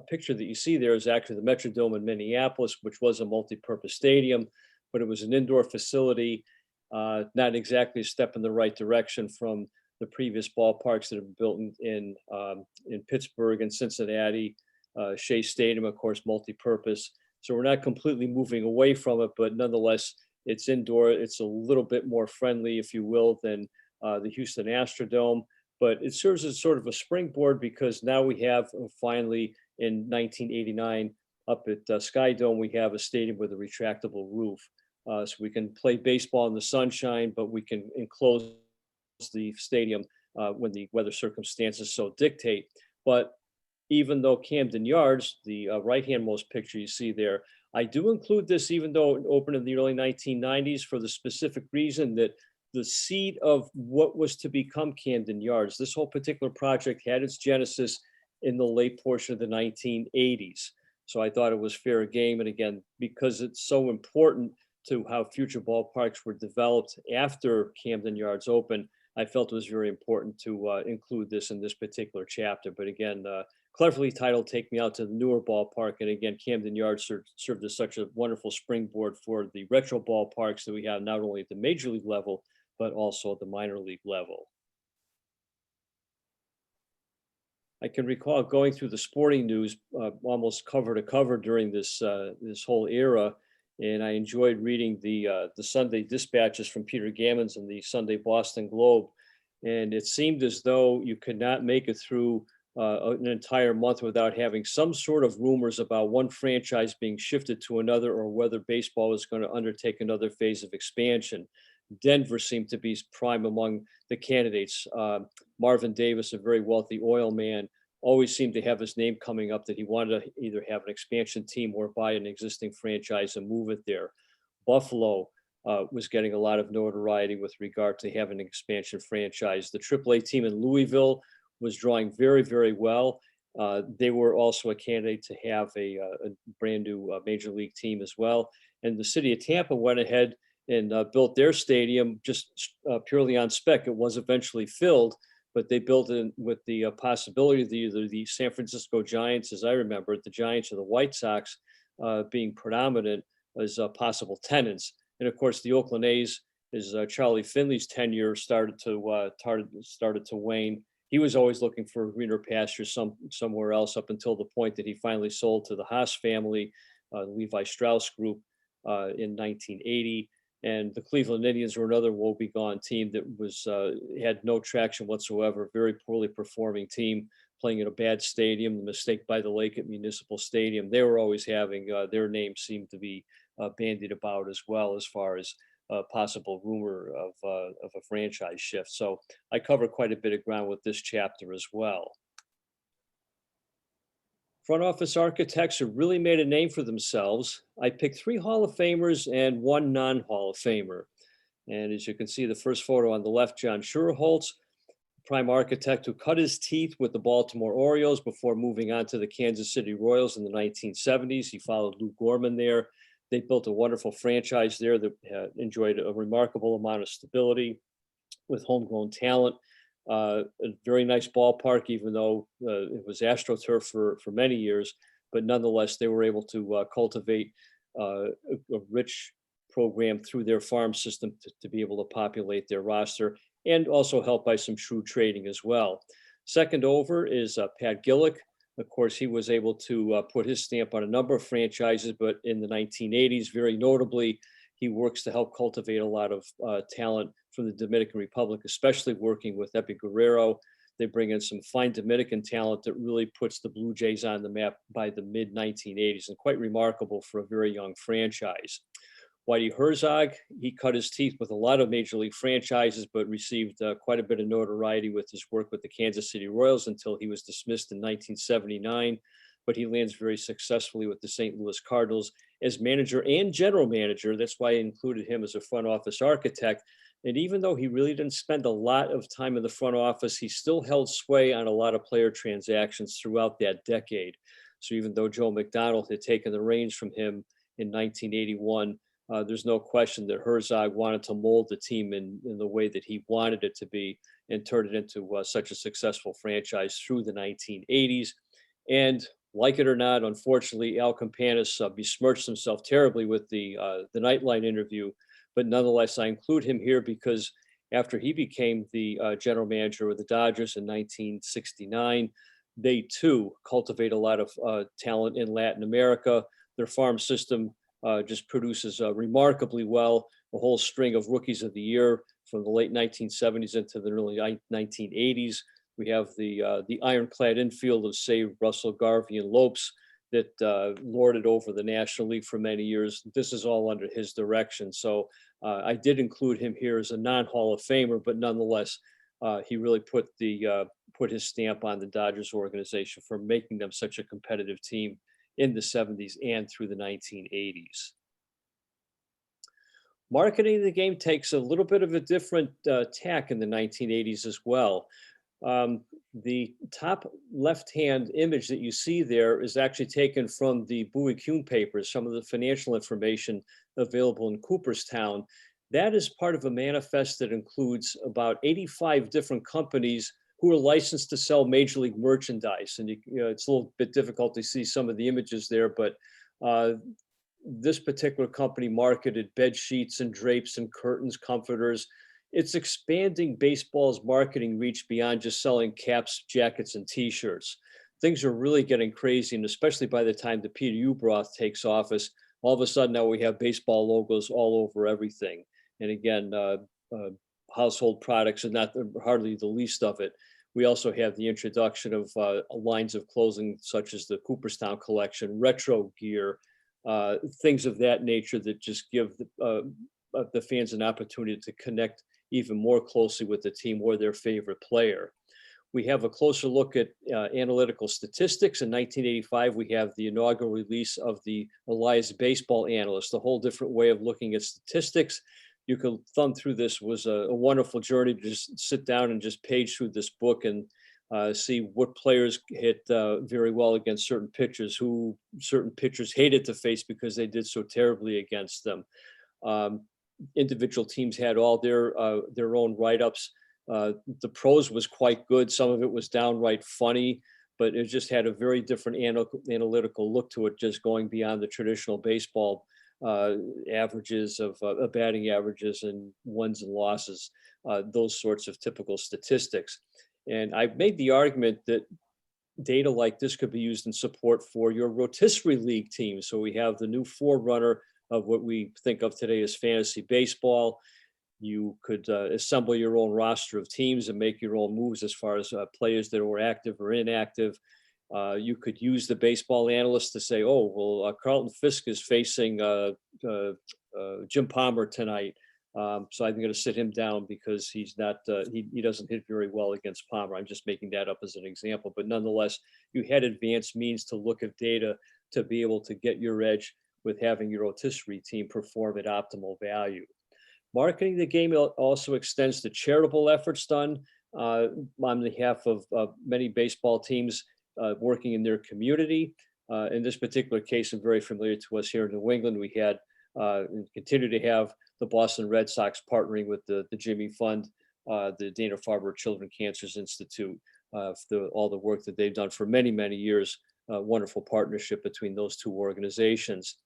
picture that you see there is actually the Metrodome in Minneapolis, which was a multi-purpose stadium, but it was an indoor facility, not exactly a step in the right direction from the previous ballparks that have been built in Pittsburgh and Cincinnati. Shea Stadium, of course, multi-purpose. So we're not completely moving away from it, but nonetheless, it's indoor. It's a little bit more friendly, if you will, than the Houston Astrodome, but it serves as sort of a springboard because now we have finally in 1989 up at Sky Dome, we have a stadium with a retractable roof. So we can play baseball in the sunshine, but we can enclose the stadium when the weather circumstances so dictate. But even though Camden Yards, the right-hand most picture you see there, I do include this even though it opened in the early 1990s for the specific reason that the seed of what was to become Camden Yards, this whole particular project had its genesis in the late portion of the 1980s. So I thought it was fair game. And again, because it's so important to how future ballparks were developed after Camden Yards opened, I felt it was very important to include this in this particular chapter. But again, cleverly titled, Take Me Out to the Newer Ballpark. And again, Camden Yards served as such a wonderful springboard for the retro ballparks that we have not only at the major league level, but also at the minor league level. I can recall going through the sporting news almost cover to cover during this this whole era, and I enjoyed reading the Sunday dispatches from Peter Gammons and the Sunday Boston Globe. And it seemed as though you could not make it through an entire month without having some sort of rumors about one franchise being shifted to another, or whether baseball was going to undertake another phase of expansion. Denver seemed to be prime among the candidates. Marvin Davis, a very wealthy oil man, always seemed to have his name coming up, that he wanted to either have an expansion team or buy an existing franchise and move it there. Buffalo was getting a lot of notoriety with regard to having an expansion franchise. The AAA team in Louisville was drawing very, very well. They were also a candidate to have a brand new major league team as well. And the city of Tampa went ahead and built their stadium just purely on spec. It was eventually filled, but they built it with the possibility of either the San Francisco Giants, as I remember it, the Giants or the White Sox being predominant as possible tenants. And of course, the Oakland A's, as Charlie Finley's tenure started to wane, he was always looking for greener pastures somewhere else, up until the point that he finally sold to the Haas family, the Levi Strauss Group, in 1980. And the Cleveland Indians were another woe-begone team that was had no traction whatsoever, very poorly performing team, playing in a bad stadium, the mistake by the lake at Municipal Stadium. They were always having, their name seemed to be bandied about as well, as far as possible rumor of a franchise shift. So I cover quite a bit of ground with this chapter as well. Front office architects who really made a name for themselves. I picked 3 Hall of Famers and 1 non-Hall of Famer. And as you can see, the first photo on the left, John Schuerholz, prime architect who cut his teeth with the Baltimore Orioles before moving on to the Kansas City Royals in the 1970s. He followed Lou Gorman there. They built a wonderful franchise there that enjoyed a remarkable amount of stability with homegrown talent. A very nice ballpark, even though it was AstroTurf for many years, but nonetheless, they were able to cultivate a rich program through their farm system to be able to populate their roster, and also helped by some shrewd trading as well. Second over is Pat Gillick. Of course, he was able to put his stamp on a number of franchises, but in the 1980s, very notably, he works to help cultivate a lot of talent from the Dominican Republic, especially working with Epi Guerrero. They bring in some fine Dominican talent that really puts the Blue Jays on the map by the mid-1980s, and quite remarkable for a very young franchise. Whitey Herzog, he cut his teeth with a lot of major league franchises, but received quite a bit of notoriety with his work with the Kansas City Royals until he was dismissed in 1979. But he lands very successfully with the St. Louis Cardinals as manager and general manager. That's why I included him as a front office architect. And even though he really didn't spend a lot of time in the front office, he still held sway on a lot of player transactions throughout that decade. So even though Joe McDonald had taken the reins from him in 1981, there's no question that Herzog wanted to mold the team in the way that he wanted it to be, and turn it into such a successful franchise through the 1980s. And like it or not, unfortunately, Al Campanis besmirched himself terribly with the Nightline interview. But nonetheless, I include him here because after he became the general manager of the Dodgers in 1969, they too cultivate a lot of talent in Latin America. Their farm system just produces remarkably well, a whole string of rookies of the year from the late 1970s into the early 1980s. We have the ironclad infield of, say, Russell, Garvey, and Lopes that lorded over the National League for many years. This is all under his direction. So I did include him here as a non-Hall of Famer, but nonetheless, he really put his stamp on the Dodgers organization for making them such a competitive team in the 70s and through the 1980s. Marketing of the game takes a little bit of a different tack in the 1980s as well. The top left-hand image that you see there is actually taken from the Bowie-Kuhn papers, some of the financial information available in Cooperstown. That is part of a manifest that includes about 85 different companies who are licensed to sell major league merchandise. And it's a little bit difficult to see some of the images there, but this particular company marketed bed sheets and drapes and curtains, comforters, it's expanding baseball's marketing reach beyond just selling caps, jackets, and T-shirts. Things are really getting crazy, and especially by the time the Peter Ubroth takes office, all of a sudden now we have baseball logos all over everything. And again, household products are not hardly the least of it. We also have the introduction of lines of clothing such as the Cooperstown collection, retro gear, things of that nature that just give the fans an opportunity to connect even more closely with the team or their favorite player. We have a closer look at analytical statistics. In 1985, we have the inaugural release of the Elias Baseball Analyst, a whole different way of looking at statistics. You could thumb through this. Was a wonderful journey to just sit down and just page through this book and see what players hit very well against certain pitchers, who certain pitchers hated to face because they did so terribly against them. Individual teams had all their own write-ups. The prose was quite good. Some of it was downright funny, but it just had a very different analytical look to it, just going beyond the traditional baseball averages of batting averages and wins and losses, those sorts of typical statistics. And I've made the argument that data like this could be used in support for your rotisserie league team. So we have the new forerunner of what we think of today as fantasy baseball. You could assemble your own roster of teams and make your own moves as far as players that were active or inactive. You could use the baseball analyst to say, oh, well, Carlton Fisk is facing Jim Palmer tonight. So I'm going to sit him down because he's not, he doesn't hit very well against Palmer. I'm just making that up as an example. But nonetheless, you had advanced means to look at data to be able to get your edge with having your rotisserie team perform at optimal value. Marketing the game also extends to charitable efforts done on behalf of many baseball teams working in their community. In this particular case, and very familiar to us here in New England, we had and continue to have the Boston Red Sox partnering with the Jimmy Fund, the Dana-Farber Children Cancers Institute, all the work that they've done for many, many years. Wonderful partnership between those two organizations.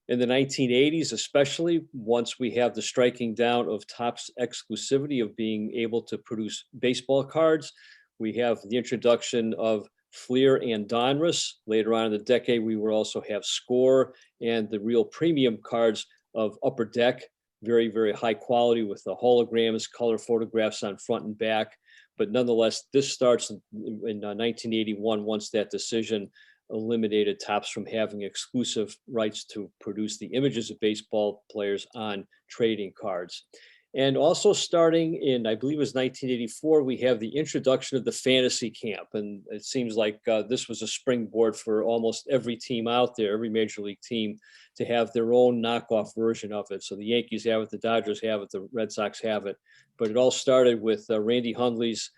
In the 1980s, especially, once we have the striking down of Topps exclusivity of being able to produce baseball cards, we have the introduction of Fleer and Donruss. Later on in the decade, we will also have Score and the real premium cards of Upper Deck, very, very high quality with the holograms, color photographs on front and back. But nonetheless, this starts in 1981, once that decision eliminated Topps from having exclusive rights to produce the images of baseball players on trading cards. And also starting in, I believe it was 1984, we have the introduction of the fantasy camp. And it seems like this was a springboard for almost every team out there, every major league team, to have their own knockoff version of it. So the Yankees have it, the Dodgers have it, the Red Sox have it. But it all started with Randy Hundley's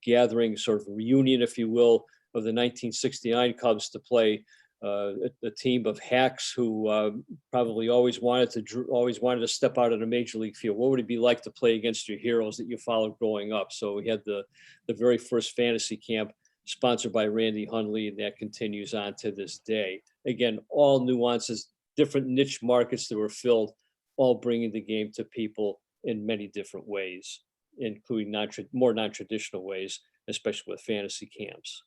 gathering, sort of reunion, if you will, of the 1969 Cubs to play a team of hacks who probably always wanted to step out of the major league field. What would it be like to play against your heroes that you followed growing up? So we had the very first fantasy camp sponsored by Randy Hundley, and that continues on to this day. Again, all nuances, different niche markets that were filled, all bringing the game to people in many different ways, including more non-traditional ways, especially with fantasy camps.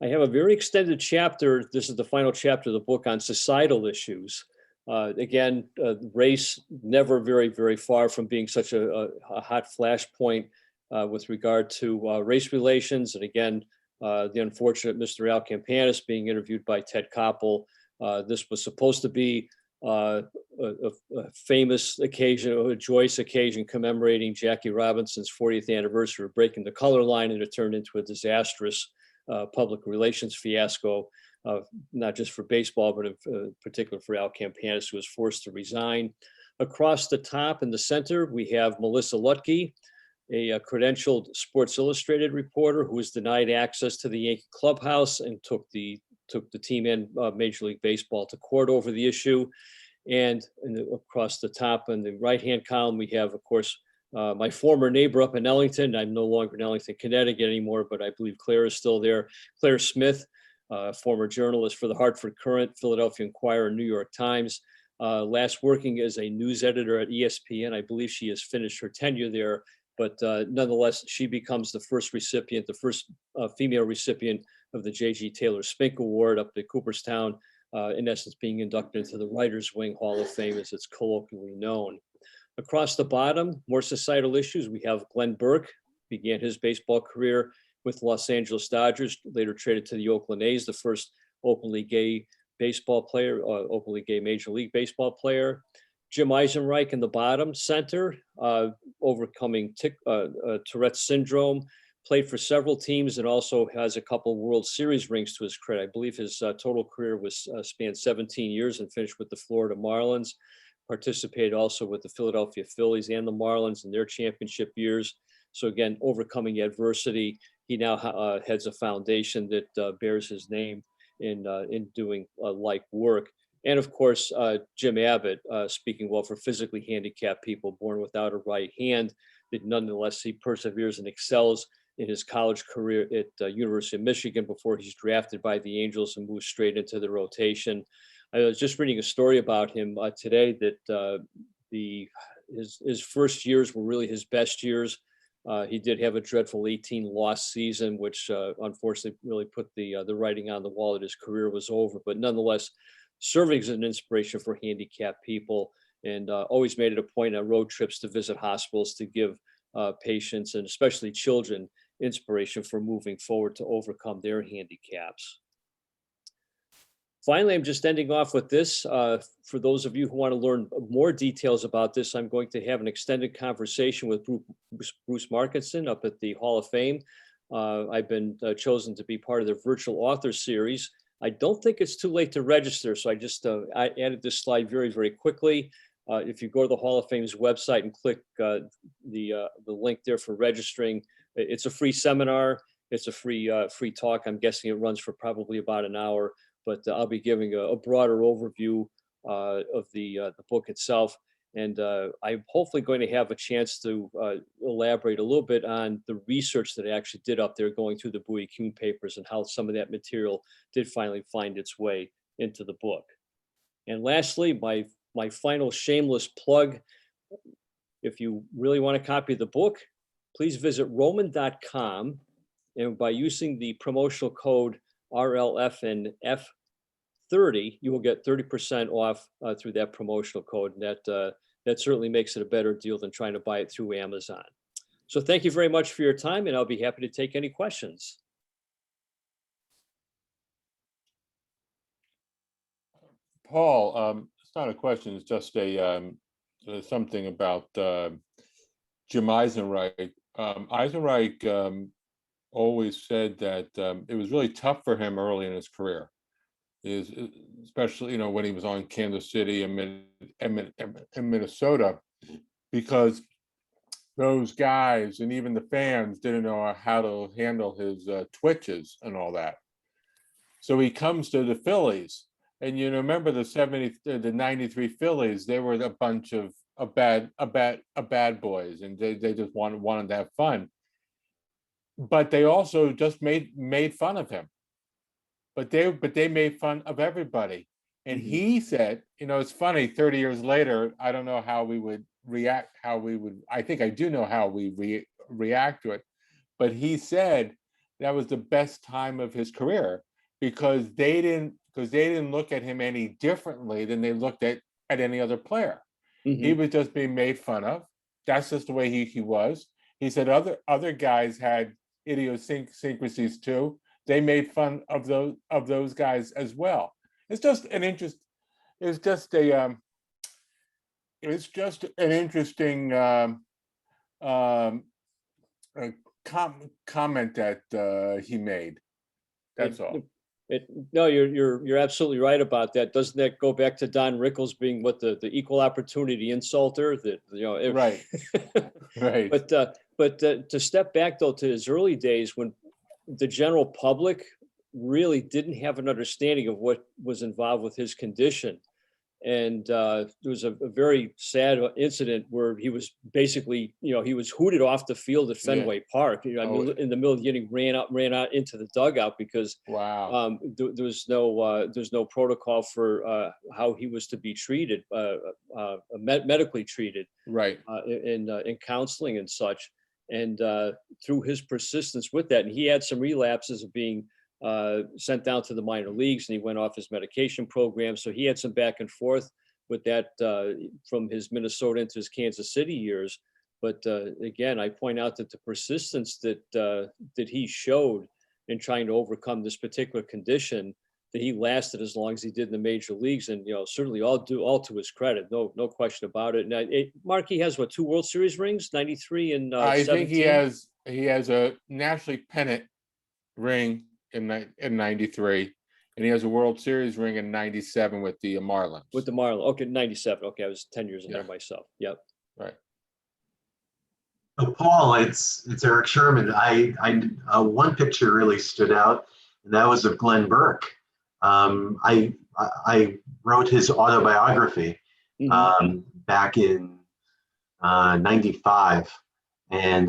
I have a very extended chapter. This is the final chapter of the book on societal issues. Again, race never very, very far from being such a hot flashpoint with regard to race relations. And again, the unfortunate Mr. Al Campanis being interviewed by Ted Koppel. This was supposed to be a famous occasion, a joyous occasion commemorating Jackie Robinson's 40th anniversary of breaking the color line, and it turned into a disastrous public relations fiasco, not just for baseball, but in particular for Al Campanis, who was forced to resign. Across the top in the center, we have Melissa Lutke, a credentialed Sports Illustrated reporter who was denied access to the Yankee clubhouse and took the team in Major League Baseball to court over the issue. And across the top in the right-hand column, we have, of course, my former neighbor up in Ellington. I'm no longer in Ellington, Connecticut anymore, but I believe Claire is still there. Claire Smith, former journalist for the Hartford Courant, Philadelphia Inquirer, and New York Times. last working as a news editor at ESPN. I believe she has finished her tenure there, but nonetheless, she becomes the first recipient, the first female recipient of the J.G. Taylor Spink Award up at Cooperstown, in essence being inducted into the Writers Wing Hall of Fame, as it's colloquially known. Across the bottom, more societal issues, we have Glenn Burke, began his baseball career with Los Angeles Dodgers, later traded to the Oakland A's, the first openly gay baseball player, openly gay Major League Baseball player. Jim Eisenreich in the bottom center, overcoming Tourette's syndrome, played for several teams and also has a couple World Series rings to his credit. I believe his total career was spanned 17 years and finished with the Florida Marlins. Participated also with the Philadelphia Phillies and the Marlins in their championship years. So again, overcoming adversity. He now heads a foundation that bears his name in doing like work. And of course, Jim Abbott, speaking well for physically handicapped people born without a right hand, that nonetheless he perseveres and excels in his college career at University of Michigan before he's drafted by the Angels and moves straight into the rotation. I was just reading a story about him today that his first years were really his best years. He did have a dreadful 18-loss season, which unfortunately really put the writing on the wall that his career was over. But nonetheless, serving as an inspiration for handicapped people, and always made it a point on road trips to visit hospitals to give patients and especially children inspiration for moving forward to overcome their handicaps. Finally, I'm just ending off with this. For those of you who want to learn more details about this, I'm going to have an extended conversation with Bruce Markinson up at the Hall of Fame. I've been chosen to be part of their virtual author series. I don't think it's too late to register, so I added this slide very, very quickly. If you go to the Hall of Fame's website and click the link there for registering, it's a free seminar. It's a free talk. I'm guessing it runs for probably about an hour. But I'll be giving a broader overview of the book itself. And I'm hopefully going to have a chance to elaborate a little bit on the research that I actually did up there going through the Bowie-Kuhn papers and how some of that material did finally find its way into the book. And lastly, my final shameless plug, if you really want a copy of the book, please visit Roman.com. And by using the promotional code RLFNF30, you will get 30% off through that promotional code. And that certainly makes it a better deal than trying to buy it through Amazon. So thank you very much for your time, and I'll be happy to take any questions. Paul, it's not a question, it's just something about Jim Eisenreich. Eisenreich always said that it was really tough for him early in his career, especially when he was on Kansas City and Minnesota, because those guys and even the fans didn't know how to handle his twitches and all that. So he comes to the Phillies, and remember the 93 Phillies, they were a bunch of bad boys, and they just wanted to have fun. But they also just made fun of him. But they made fun of everybody. And he said, it's funny, 30 years later, I don't know how we would react, I think I do know how we react to it. But he said that was the best time of his career because they didn't look at him any differently than they looked at any other player. He was just being made fun of. That's just the way he was. He said other guys had idiosyncrasies too. They made fun of those guys as well. It's just an interesting comment that he made. That's all. No, you're absolutely right about that. Doesn't that go back to Don Rickles being the equal opportunity insulter? Right. Right. But to step back though to his early days when the general public really didn't have an understanding of what was involved with his condition, And there was a very sad incident where he was basically, he was hooted off the field at Fenway Park. I mean, in the middle of the inning, ran out into the dugout because Wow. there's no protocol for how he was to be treated, medically treated, Right. in counseling and such. And through his persistence with that, and he had some relapses of being sent down to the minor leagues, and he went off his medication program. So he had some back and forth with that from his Minnesota into his Kansas City years. But again, I point out that the persistence that he showed in trying to overcome this particular condition, that he lasted as long as he did in the major leagues, and certainly all to his credit, no question about it. And Mark, he has 2 World Series rings, 93 and I 17? think he has a nationally pennant ring in 93, and he has a World Series ring in 97 with the Marlins. With the Marlins. Okay, 97. Okay, I was 10 years ahead of myself. Yep. Right. So Paul, it's Erik Sherman. I one picture really stood out, and that was of Glenn Burke. I wrote his autobiography back in 95, and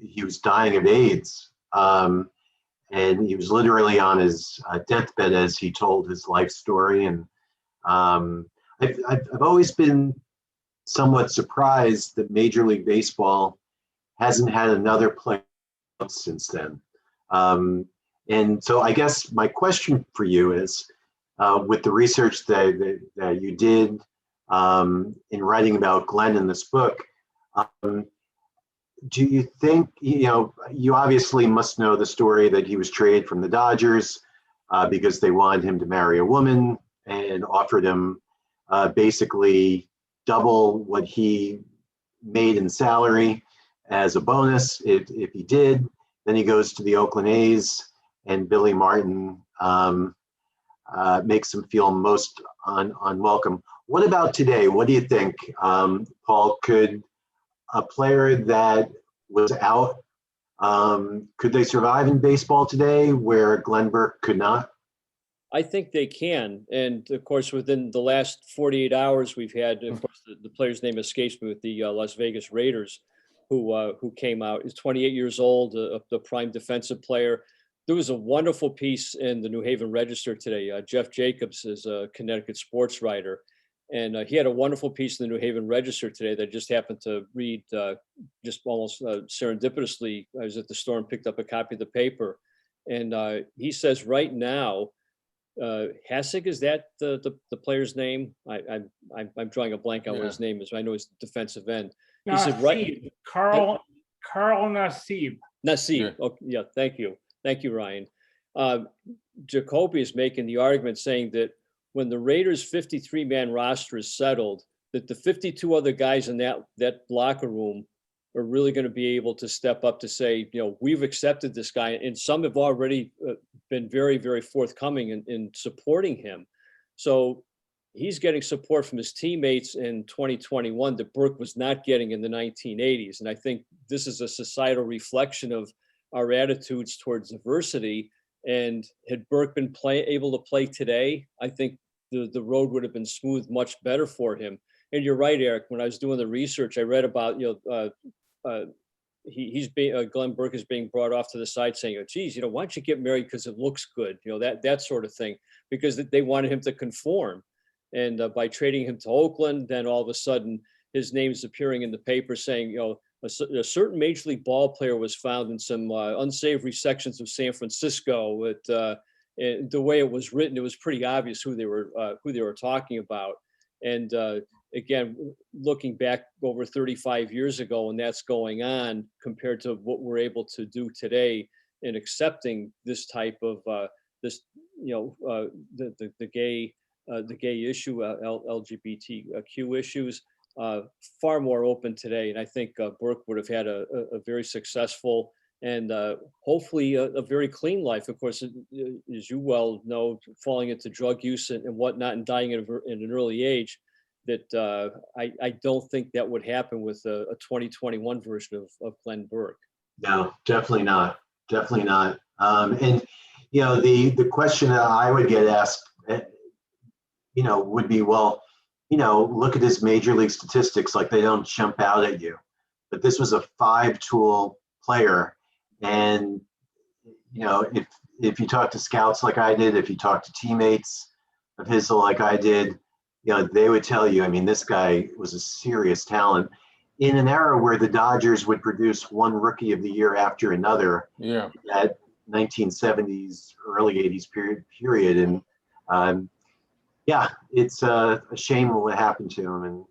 he was dying of AIDS. And he was literally on his deathbed as he told his life story. And I've always been somewhat surprised that Major League Baseball hasn't had another player since then. And so I guess my question for you is, with the research that you did in writing about Glenn in this book, do you think, you obviously must know the story that he was traded from the Dodgers because they wanted him to marry a woman and offered him basically double what he made in salary as a bonus if he did. Then he goes to the Oakland A's, and Billy Martin makes him feel most unwelcome. What about today? What do you think, Paul? Could a player that was out, could they survive in baseball today where Glenn Burke could not? I think they can. And of course, within the last 48 hours, we've had, of course, the player's name escapes me, with the Las Vegas Raiders, who came out. He's 28 years old, the prime defensive player. There was a wonderful piece in the New Haven Register today. Jeff Jacobs is a Connecticut sports writer, and he had a wonderful piece in the New Haven Register today that I just happened to read just almost serendipitously. I was at the store and picked up a copy of the paper, and he says right now, Hassig, is that the player's name? I'm drawing a blank on what his name is. I know he's defensive end. He said right, Carl Nassib. Nassib. Oh, yeah, thank you, Ryan. Jacoby is making the argument saying that when the Raiders' 53-man roster is settled, that the 52 other guys in that locker room are really going to be able to step up to say, we've accepted this guy, and some have already been very, very forthcoming in supporting him. So he's getting support from his teammates in 2021 that Burke was not getting in the 1980s. And I think this is a societal reflection of our attitudes towards diversity. And had Burke been able to play today, I think the road would have been smooth much better for him. And you're right, Eric, when I was doing the research, I read about, Glenn Burke is being brought off to the side saying, oh, geez, why don't you get married because it looks good, that sort of thing, because they wanted him to conform. And by trading him to Oakland, then all of a sudden his name's appearing in the paper saying, a certain Major League ball player was found in some unsavory sections of San Francisco. And the way it was written, it was pretty obvious who they were talking about. And again, looking back over 35 years ago, and that's going on compared to what we're able to do today in accepting this type of the gay issue, LGBTQ issues, far more open today. And I think Burke would have had a very successful and hopefully a very clean life. Of course, as you well know, falling into drug use and whatnot and dying in an early age, that I don't think that would happen with a 2021 version of Glenn Burke. No, definitely not. Definitely not. And the question that I would get asked would be, well, look at his major league statistics, like they don't jump out at you. But this was a 5-tool player. And, if you talk to scouts like I did, if you talk to teammates of his like I did, they would tell you, I mean, this guy was a serious talent in an era where the Dodgers would produce one rookie of the year after another. Yeah. That 1970s, early 80s period. And yeah, it's a shame what happened to him. And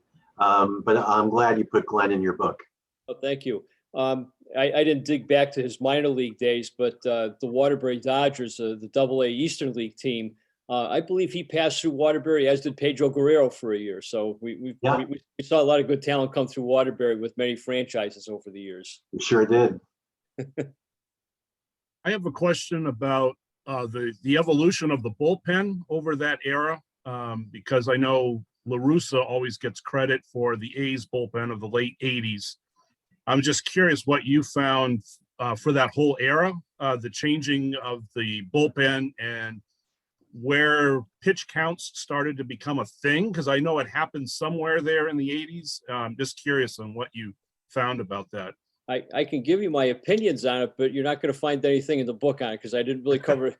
but I'm glad you put Glenn in your book. Oh, thank you. I didn't dig back to his minor league days, but the Waterbury Dodgers, the AA Eastern League team, I believe he passed through Waterbury, as did Pedro Guerrero for a year. So we saw a lot of good talent come through Waterbury with many franchises over the years. We sure did. I have a question about the evolution of the bullpen over that era, because I know La Russa always gets credit for the A's bullpen of the late 80s. I'm just curious what you found for that whole era, the changing of the bullpen and where pitch counts started to become a thing, because I know it happened somewhere there in the 80s. Just curious on what you found about that. I can give you my opinions on it, but you're not going to find anything in the book on it because I didn't really cover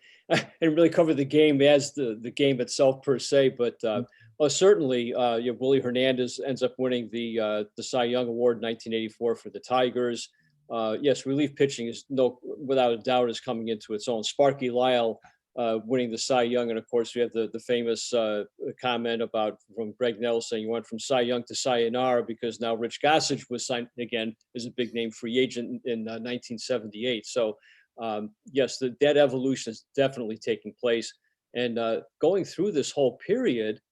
the game as the game itself per se. But certainly, Willie Hernandez ends up winning the Cy Young Award in 1984 for the Tigers. Yes, relief pitching is without a doubt is coming into its own. Sparky Lyle winning the Cy Young, and of course we have the famous comment from Greg Nell saying you went from Cy Young to Sayonara because now Rich Gossage was signed again as a big name free agent in 1978. So yes, that evolution is definitely taking place. And going through this whole period,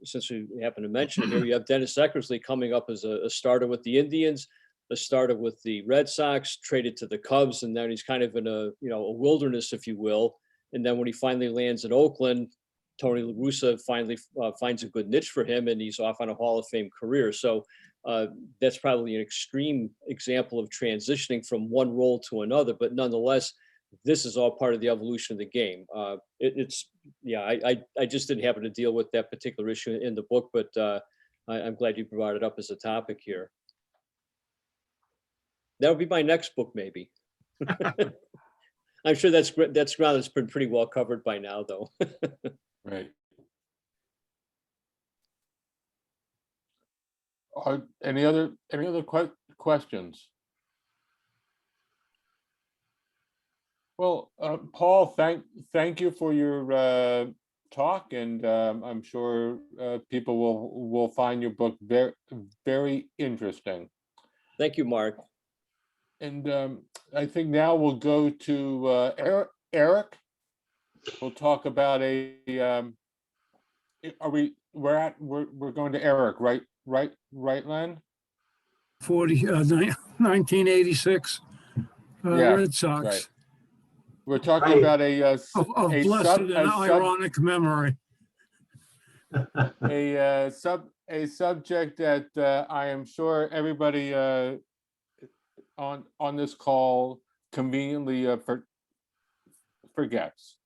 since we happen to mention it here, you have Dennis Eckersley coming up as a starter with the Indians, a starter with the Red Sox, traded to the Cubs, and then he's kind of in a wilderness, if you will. And then when he finally lands in Oakland, Tony La Russa finally finds a good niche for him, and he's off on a Hall of Fame career. So that's probably an extreme example of transitioning from one role to another. But nonetheless, this is all part of the evolution of the game. I just didn't happen to deal with that particular issue in the book, but I'm glad you brought it up as a topic here. That would be my next book, maybe. I'm sure that's ground that's been pretty well covered by now, though. Right. Any other questions? Well, Paul, thank you for your talk, and I'm sure people will find your book very, very interesting. Thank you, Mark. And I think now we'll go to Erik. We'll talk about we're going to Erik, right, Len? 1986 Red Sox. Right. We're talking about Of blessed and ironic memory. a subject that I am sure everybody on this call conveniently forgets.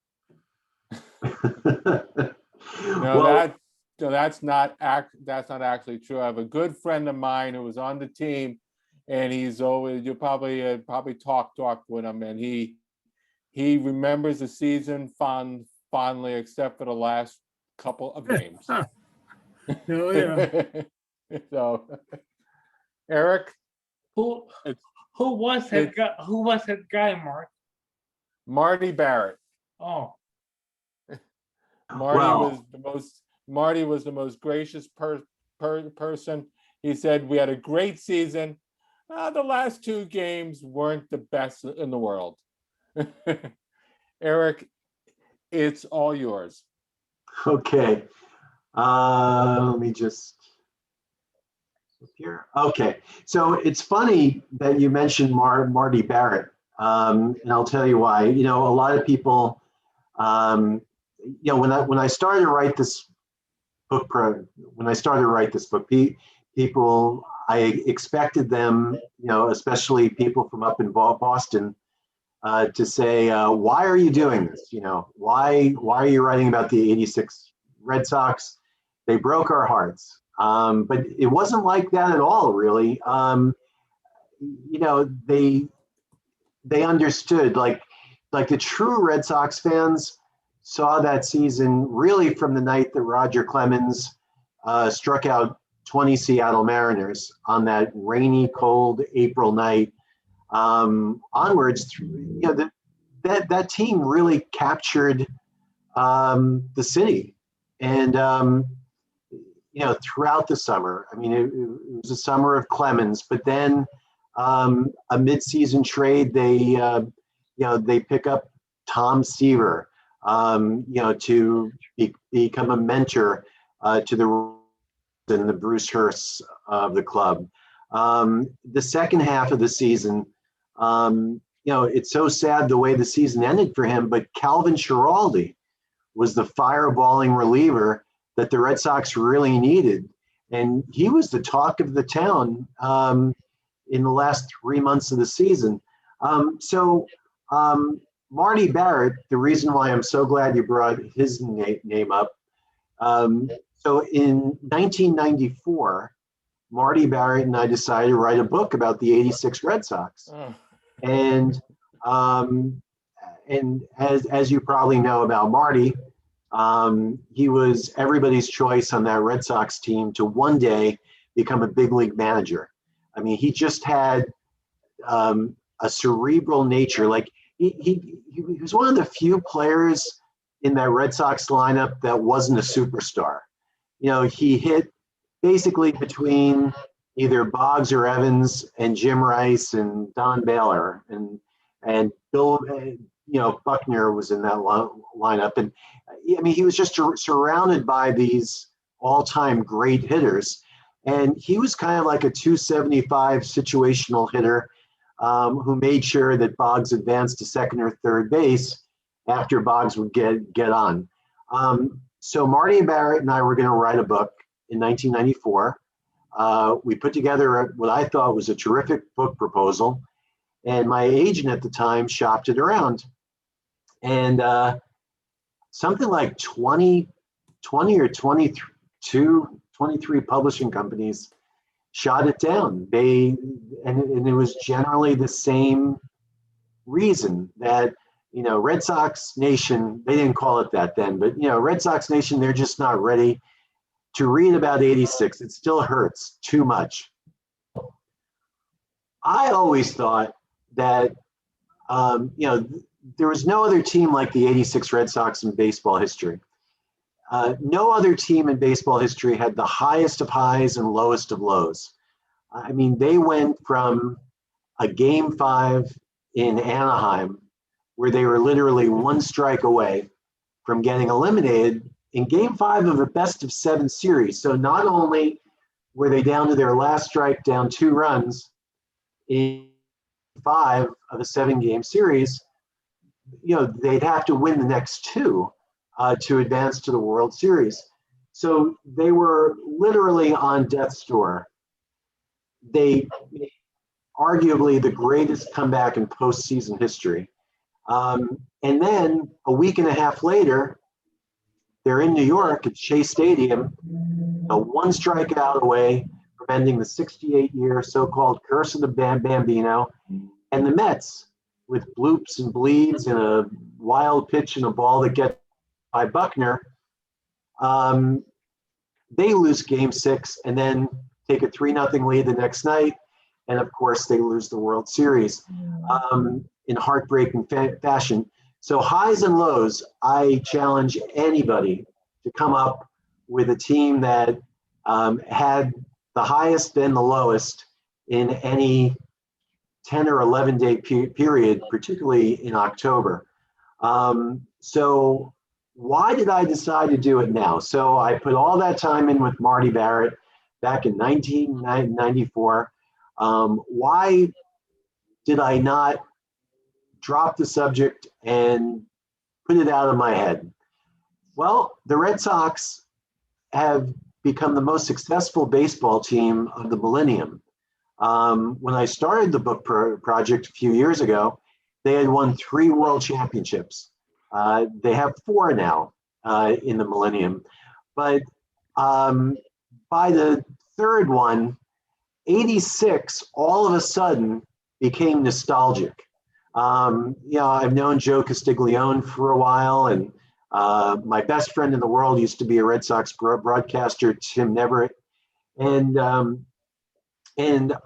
That's not actually true. I have a good friend of mine who was on the team, and he's always, you'll probably talk with him, and he remembers the season fondly, except for the last couple of games. Oh yeah. So, Erik, Who was that guy? Who was that guy, Mark? Marty Barrett. Oh, Marty was the most gracious person. He said we had a great season. The last 2 games weren't the best in the world. Erik, it's all yours. Okay. Let me just here. Okay. So it's funny that you mentioned Marty Barrett. And I'll tell you why. A lot of people, when I started to write this book, people, I expected them, especially people from up in Boston, to say, why are you doing this? Why are you writing about the 86 Red Sox, they broke our hearts. But it wasn't like that at all, really. They understood, like the true Red Sox fans saw that season really from the night that Roger Clemens struck out 20 Seattle Mariners on that rainy, cold April night onwards. That team really captured the city, and throughout the summer. I mean, it was a summer of Clemens, but then a mid-season trade, they pick up Tom Seaver, to become a mentor to the Bruce Hurst of the club. The second half of the season, it's so sad the way the season ended for him, but Calvin Schiraldi was the fireballing reliever that the Red Sox really needed. And he was the talk of the town in the last 3 months of the season. Marty Barrett, the reason why I'm so glad you brought his name up. So in 1994, Marty Barrett and I decided to write a book about the '86 Red Sox. And as you probably know about Marty, he was everybody's choice on that Red Sox team to one day become a big league manager. I mean, he just had a cerebral nature. Like he was one of the few players in that Red Sox lineup that wasn't a superstar. He hit basically between either Boggs or Evans and Jim Rice and Don Baylor and Bill, Buckner was in that lineup. And I mean, he was just surrounded by these all-time great hitters. And he was kind of like a 275 situational hitter who made sure that Boggs advanced to second or third base after Boggs would get on. So Marty Barrett and I were going to write a book in 1994. We put together what I thought was a terrific book proposal, and my agent at the time shopped it around. And something like 20 or 22, 23 publishing companies shot it down. And it was generally the same reason that, Red Sox Nation, they didn't call it that then, but, Red Sox Nation, they're just not ready to read about '86. It still hurts too much. I always thought that, there was no other team like the '86 Red Sox in baseball history. No other team in baseball history had the highest of highs and lowest of lows. I mean, they went from a Game 5 in Anaheim, where they were literally one strike away from getting eliminated in Game 5 of a best-of-7 series. So not only were they down to their last strike, down 2 runs in 5 of a 7-game series, they'd have to win the next 2 to advance to the World Series. So they were literally on death's door. They arguably the greatest comeback in postseason history. And then a week and a half later, they're in New York at Shea Stadium, one strikeout away from ending the 68-year so-called curse of the Bambino. And the Mets, with bloops and bleeds and a wild pitch and a ball that gets by Buckner, they lose Game 6 and then take a 3-0 lead the next night. And of course, they lose the World Series in heartbreaking fashion. So highs and lows, I challenge anybody to come up with a team that had the highest and the lowest in any 10 or 11 day period, particularly in October. So why did I decide to do it now? So I put all that time in with Marty Barrett back in 1994. Why did I not drop the subject and put it out of my head? Well, the Red Sox have become the most successful baseball team of the millennium. When I started the book project a few years ago, they had won 3 world championships. They have 4 now in the millennium. But by the third one, 86 all of a sudden became nostalgic. I've known Joe Castiglione for a while, and my best friend in the world used to be a Red Sox broadcaster, Tim Neverett. And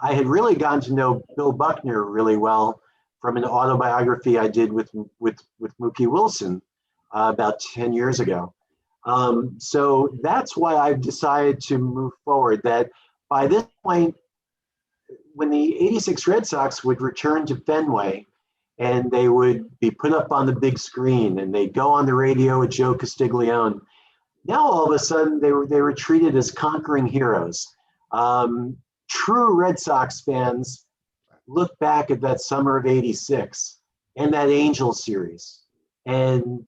I had really gotten to know Bill Buckner really well from an autobiography I did with Mookie Wilson about 10 years ago. So that's why I've decided to move forward, that by this point, when the 86 Red Sox would return to Fenway and they would be put up on the big screen and they'd go on the radio with Joe Castiglione, now all of a sudden they were treated as conquering heroes. True Red Sox fans look back at that summer of 86 and that Angels series, and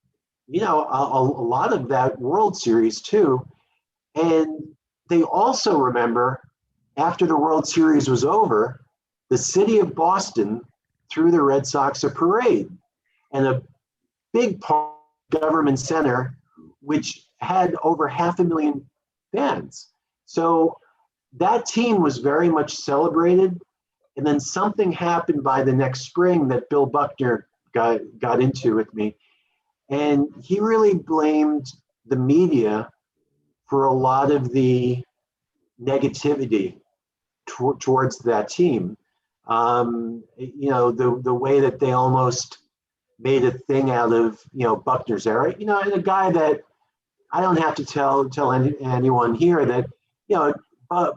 a lot of that World Series too. And they also remember, after the World Series was over, the city of Boston threw the Red Sox a parade, and a big part of Government Center, which had over 500,000 fans. So that team was very much celebrated. And then something happened by the next spring that Bill Buckner got into with me. And he really blamed the media for a lot of the negativity towards that team. The way that they almost made a thing out of, Buckner's era, and a guy that I don't have to tell anyone here that,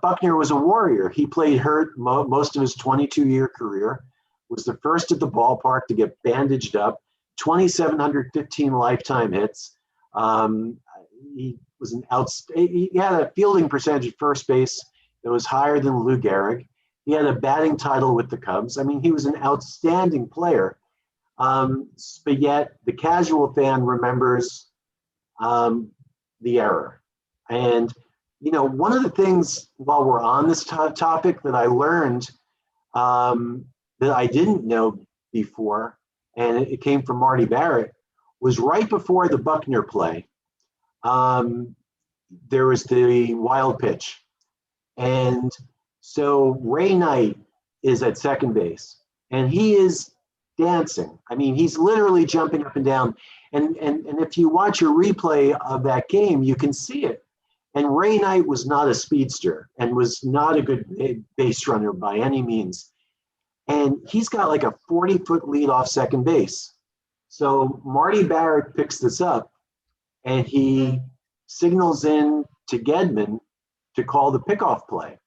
Buckner was a warrior. He played hurt most of his 22-year career, was the first at the ballpark to get bandaged up, 2,715 lifetime hits. He was he had a fielding percentage at first base that was higher than Lou Gehrig. He had a batting title with the Cubs. I mean, he was an outstanding player. But yet the casual fan remembers the error. And one of the things, while we're on this topic, that I learned that I didn't know before, and it came from Marty Barrett, was right before the Buckner play. There was the wild pitch. And so Ray Knight is at second base, and he is dancing. I mean, he's literally jumping up and down. And if you watch a replay of that game, you can see it. And Ray Knight was not a speedster and was not a good base runner by any means. And he's got like a 40-foot lead off second base. So Marty Barrett picks this up and he signals in to Gedman to call the pickoff play.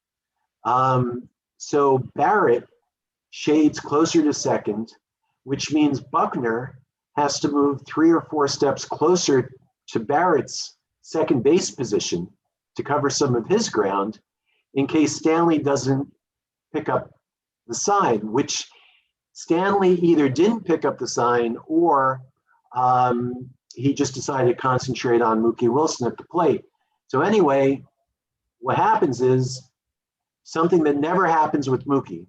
So Barrett shades closer to second, which means Buckner has to move 3 or 4 steps closer to Barrett's second base position to cover some of his ground in case Stanley doesn't pick up the sign, which Stanley either didn't pick up the sign or he just decided to concentrate on Mookie Wilson at the plate. So anyway, what happens is something that never happens with Mookie.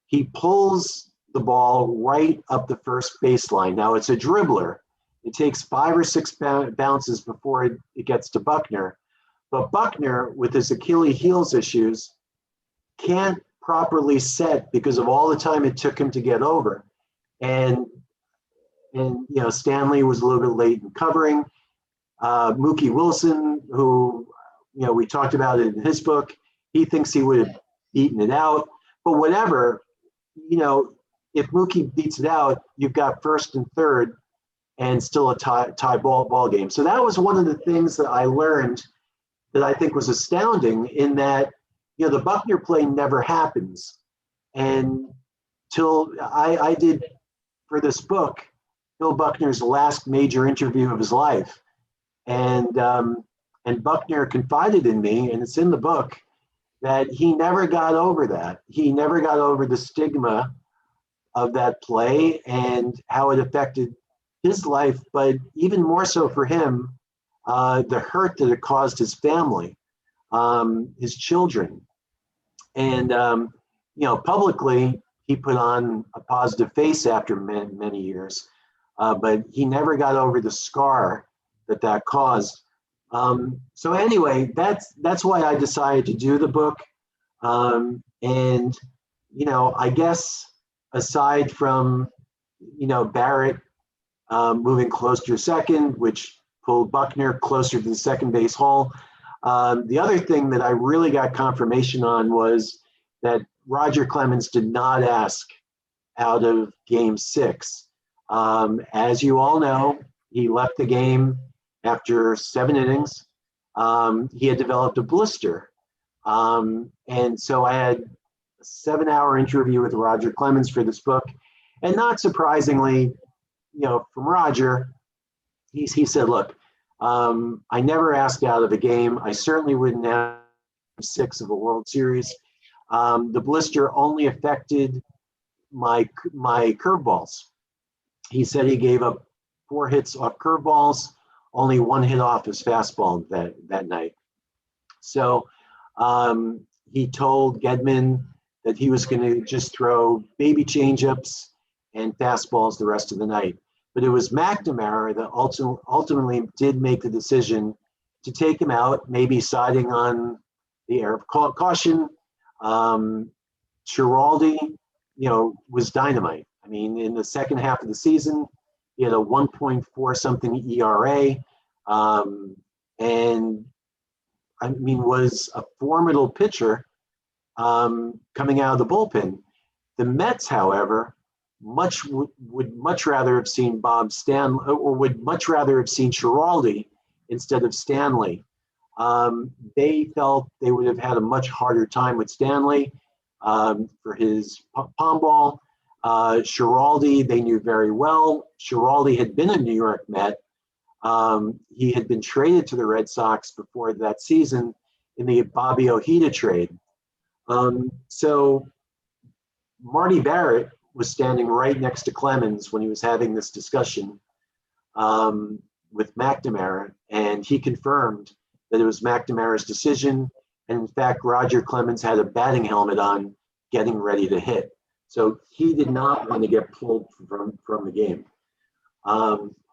He pulls the ball right up the first baseline. Now it's a dribbler. It takes 5 or 6 bounces before it gets to Buckner. But Buckner, with his Achilles heels issues, can't properly set because of all the time it took him to get over. And Stanley was a little bit late in covering. Mookie Wilson, who, we talked about it in his book, he thinks he would have beaten it out. But whatever, if Mookie beats it out, you've got first and third and still a tie ball game. So that was one of the things that I learned that I think was astounding, in that, the Buckner play never happens. And till I did, for this book, Bill Buckner's last major interview of his life. And Buckner confided in me, and it's in the book, that he never got over that. He never got over the stigma of that play and how it affected his life, but even more so for him, the hurt that it caused his family, his children. And, publicly, he put on a positive face after many years, but he never got over the scar that caused. So anyway, that's why I decided to do the book. And, you know, I guess aside from, you know, Barrett moving closer to second, which pulled Buckner closer to the second base hole, the other thing that I really got confirmation on was that Roger Clemens did not ask out of Game 6. As you all know, he left the game after 7 innings. He had developed a blister. And so I had a 7-hour interview with Roger Clemens for this book. And not surprisingly, you know, from Roger, he said, look, I never asked out of a game. I certainly wouldn't have 6 of a World Series. The blister only affected my curveballs. He said he gave up 4 hits off curveballs, only 1 hit off his fastball that night. So he told Gedman that he was going to just throw baby changeups and fastballs the rest of the night. But it was McNamara that ultimately did make the decision to take him out, maybe siding on the air of caution. Schiraldi, you know, was dynamite. I mean, in the second half of the season, he had a 1.4 something ERA, and I mean, was a formidable pitcher coming out of the bullpen. The Mets, however, would much rather have seen Bob Stanley, or would much rather have seen Schiraldi instead of Stanley. They felt they would have had a much harder time with Stanley for his palm ball. Schiraldi, they knew very well. Schiraldi had been a New York Met. He had been traded to the Red Sox before that season in the Bobby Ojeda trade. So Marty Barrett was standing right next to Clemens when he was having this discussion with McNamara, and he confirmed that it was McNamara's decision. And in fact, Roger Clemens had a batting helmet on, getting ready to hit. So he did not want to get pulled from the game.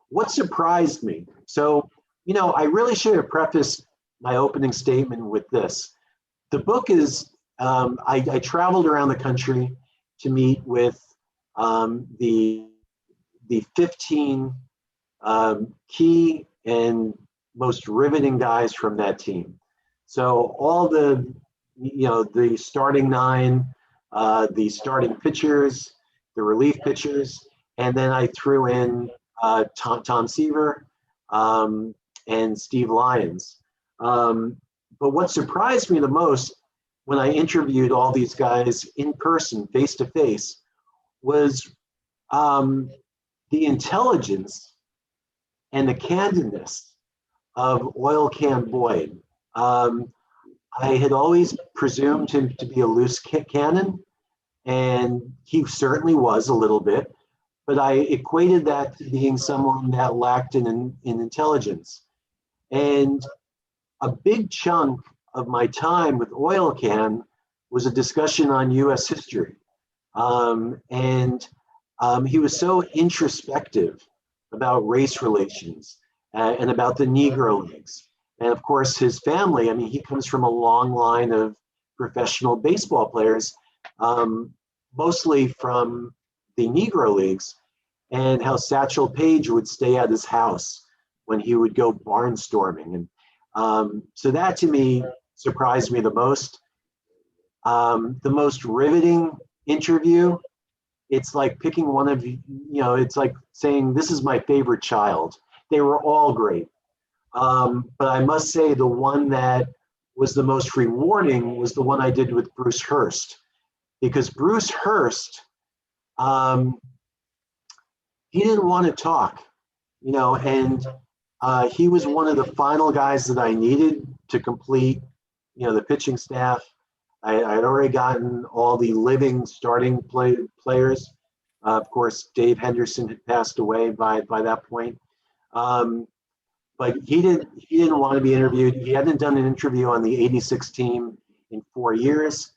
What surprised me? So, you know, I really should have prefaced my opening statement with this. The book is, I traveled around the country to meet with the 15 key and most riveting guys from that team. So all the, you know, the starting 9, the starting pitchers, the relief pitchers, and then I threw in Tom Seaver and Steve Lyons. But what surprised me the most when I interviewed all these guys in person, face to face, was the intelligence and the candidness of Oil Can Boyd. I had always presumed him to be a loose cannon, and he certainly was a little bit, but I equated that to being someone that lacked in intelligence. And a big chunk of my time with Oil Can was a discussion on US history. He was so introspective about race relations and about the Negro Leagues. And of course, his family, I mean, he comes from a long line of professional baseball players, mostly from the Negro Leagues, and how Satchel Paige would stay at his house when he would go barnstorming. And so that to me surprised me the most. The most riveting interview, it's like picking one of, you know, it's like saying, this is my favorite child. They were all great. But I must say the one that was the most rewarding was the one I did with Bruce Hurst, because Bruce Hurst, he didn't want to talk, you know, and he was one of the final guys that I needed to complete, you know, the pitching staff. I had already gotten all the living starting players. Of course, Dave Henderson had passed away by that point. But he didn't want to be interviewed. He hadn't done an interview on the '86 team in 4 years.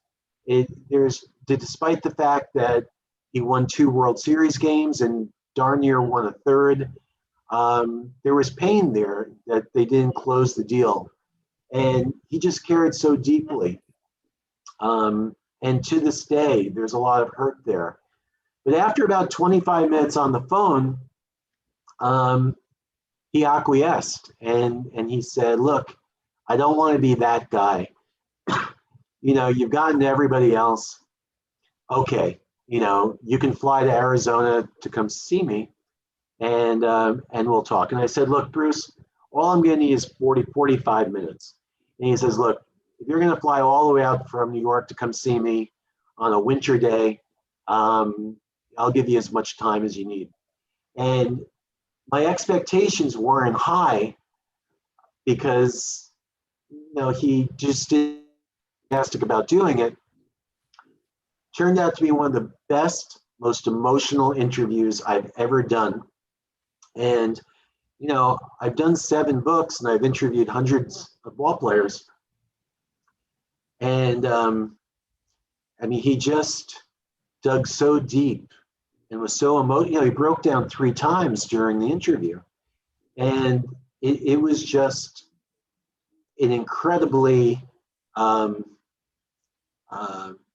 Despite the fact that he won 2 World Series games and darn near won a third, there was pain there that they didn't close the deal. And he just cared so deeply. And to this day, there's a lot of hurt there. But after about 25 minutes on the phone, he acquiesced and he said, look, I don't want to be that guy. You know, you've gotten to everybody else. Okay, you know, you can fly to Arizona to come see me and we'll talk. And I said, look, Bruce, all I'm going to need is 45 minutes. And he says, look, if you're going to fly all the way out from New York to come see me on a winter day, I'll give you as much time as you need. And my expectations weren't high because, you know, he just didn't enthusiastic about doing it. Turned out to be one of the best, most emotional interviews I've ever done. And, you know, I've done 7 books and I've interviewed hundreds of ball players. And I mean, he just dug so deep and was so emotional. You know, he broke down 3 times during the interview. And it was just an incredibly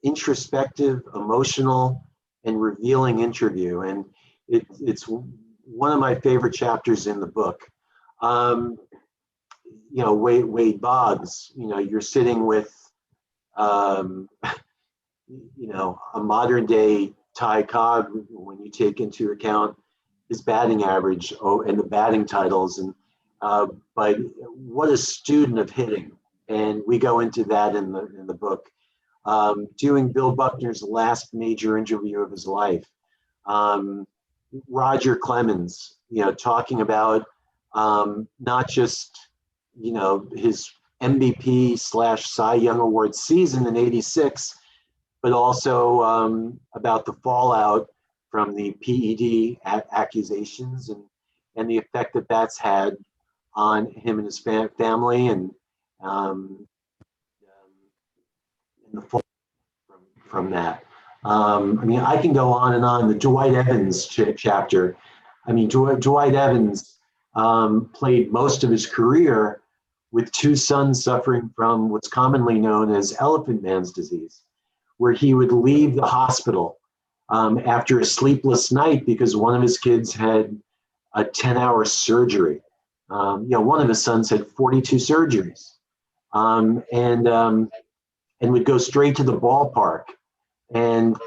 introspective, emotional, and revealing interview. And it's one of my favorite chapters in the book. You know, Wade Boggs, you know, you're sitting with, you know, a modern day Ty Cobb when you take into account his batting average and the batting titles. And but what a student of hitting. And we go into that in the book. Doing Bill Buckner's last major interview of his life. Roger Clemens, you know, talking about not just, you know, his MVP / Cy Young Award season in '86, but also about the fallout from the PED accusations and the effect that that's had on him and his family and the fallout from that. I mean, I can go on and on. The Dwight Evans chapter. I mean, Dwight Evans played most of his career with 2 sons suffering from what's commonly known as elephant man's disease, where he would leave the hospital after a sleepless night because one of his kids had a 10-hour surgery. You know, one of his sons had 42 surgeries, and would go straight to the ballpark and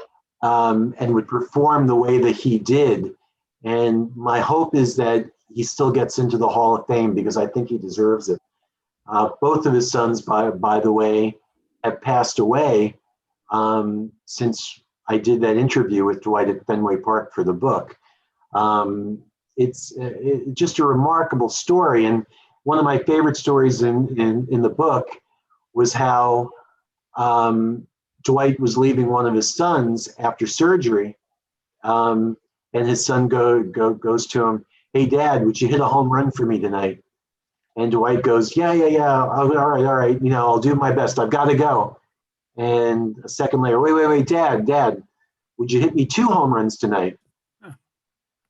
would perform the way that he did. And my hope is that he still gets into the Hall of Fame because I think he deserves it. Both of his sons, by the way, have passed away since I did that interview with Dwight at Fenway Park for the book. It's just a remarkable story. And one of my favorite stories in the book was how Dwight was leaving one of his sons after surgery, and his son goes to him, "Hey, Dad, would you hit a home run for me tonight?" And Dwight goes, "Yeah. All right. You know, I'll do my best. I've got to go." And a second later, wait, Dad, would you hit me 2 home runs tonight?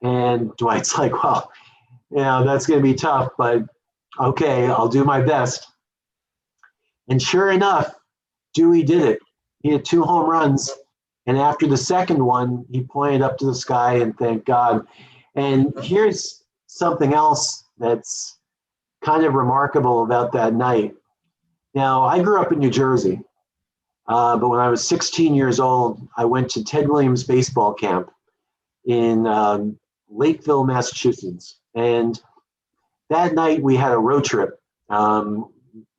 And Dwight's like, "Well, you know, that's going to be tough, but okay, I'll do my best." And sure enough, Dewey did it. He had 2 home runs. And after the second one, he pointed up to the sky and thanked God. And here's something else that's kind of remarkable about that night. Now, I grew up in New Jersey, but when I was 16 years old, I went to Ted Williams baseball camp in Lakeville, Massachusetts. And that night we had a road trip. You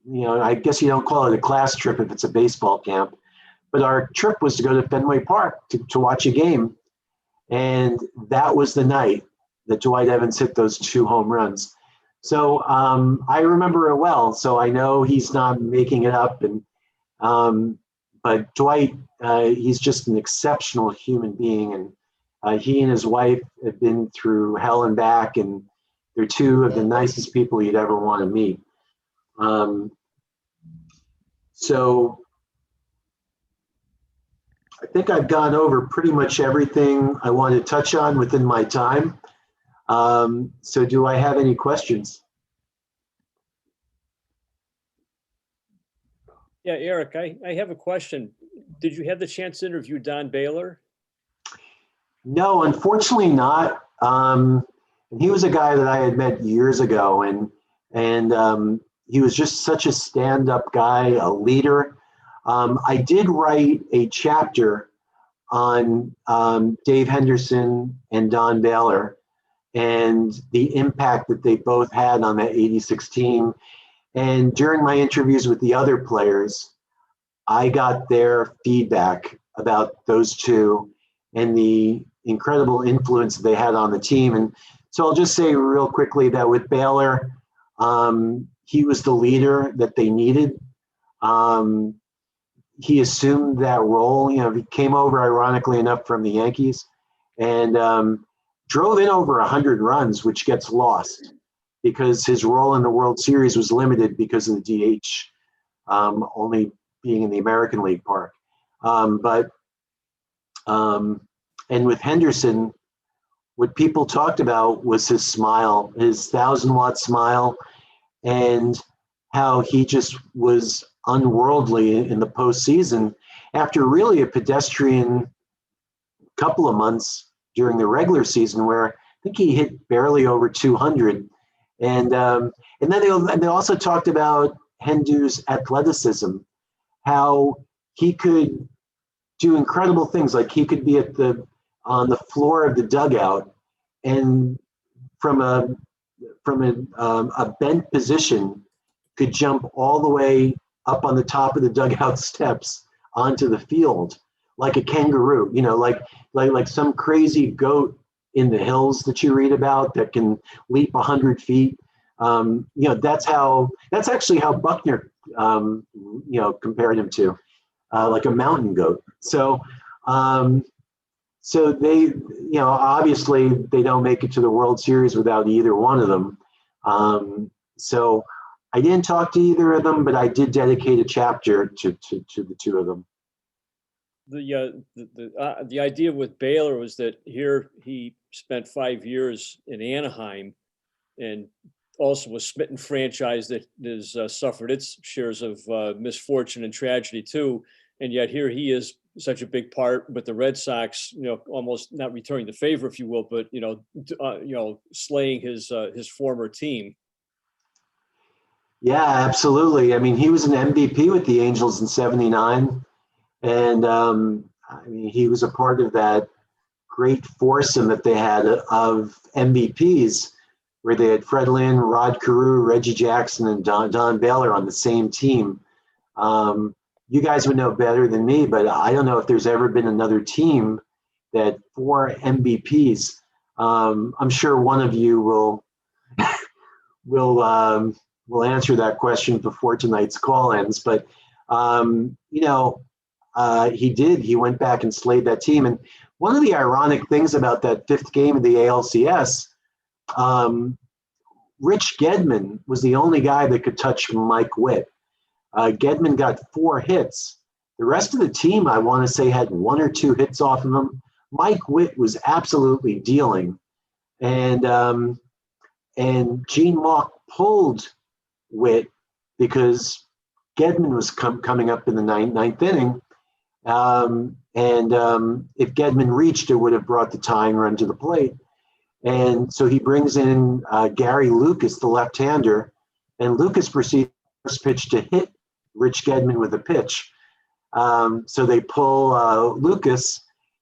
know, I guess you don't call it a class trip if it's a baseball camp, but our trip was to go to Fenway Park to watch a game. And that was the night that Dwight Evans hit those 2 home runs. So I remember it well. So I know he's not making it up. And but Dwight, he's just an exceptional human being. And he and his wife have been through hell and back. And they're 2 of the nicest people you'd ever want to meet. So I think I've gone over pretty much everything I want to touch on within my time. So do I have any questions? Yeah, Eric, I have a question. Did you have the chance to interview Don Baylor? No, unfortunately not. He was a guy that I had met years ago, and he was just such a stand-up guy, a leader. I did write a chapter on Dave Henderson and Don Baylor and the impact that they both had on that '86 team. And during my interviews with the other players, I got their feedback about those two and the incredible influence they had on the team. And so I'll just say real quickly that with Baylor, he was the leader that they needed. He assumed that role. You know, he came over, ironically enough, from the Yankees and drove in over 100 runs, which gets lost because his role in the World Series was limited because of the DH only being in the American League Park. And with Henderson, what people talked about was his smile, his 1,000-watt smile, and how he just was unworldly in the postseason after really a pedestrian couple of months during the regular season where I think he hit barely over 200. And then they also talked about Hendu's athleticism, how he could do incredible things, like he could be on the floor of the dugout and from a bent position could jump all the way up on the top of the dugout steps onto the field like a kangaroo, you know, like some crazy goat in the hills that you read about that can leap 100 feet. You know, that's actually how Buckner, you know, compared him to, like a mountain goat. So they, you know, obviously they don't make it to the World Series without either one of them. So I didn't talk to either of them, but I did dedicate a chapter to the two of them. The idea with Baylor was that here he spent 5 years in Anaheim and also was smitten franchise that has suffered its shares of misfortune and tragedy too. And yet here he is such a big part with the Red Sox, you know, almost not returning the favor, if you will, but, you know, slaying his former team. Yeah, absolutely. I mean, he was an MVP with the Angels in '79. And I mean, he was a part of that great foursome that they had of MVPs, where they had Fred Lynn, Rod Carew, Reggie Jackson, and Don Baylor on the same team. You guys would know better than me, but I don't know if there's ever been another team that 4 MVPs. I'm sure one of you will answer that question before tonight's call ends. But you know, he went back and slayed that team. And one of the ironic things about that 5th game of the ALCS, Rich Gedman was the only guy that could touch Mike Witt. Gedman got 4 hits. The rest of the team, I want to say, had 1 or 2 hits off of him. Mike Witt was absolutely dealing. And Gene Mauch pulled Witt because Gedman was coming up in the ninth inning. If Gedman reached, it would have brought the tying run to the plate. And so he brings in Gary Lucas, the left-hander, and Lucas proceeds first pitch to hit Rich Gedman with a pitch. So they pull Lucas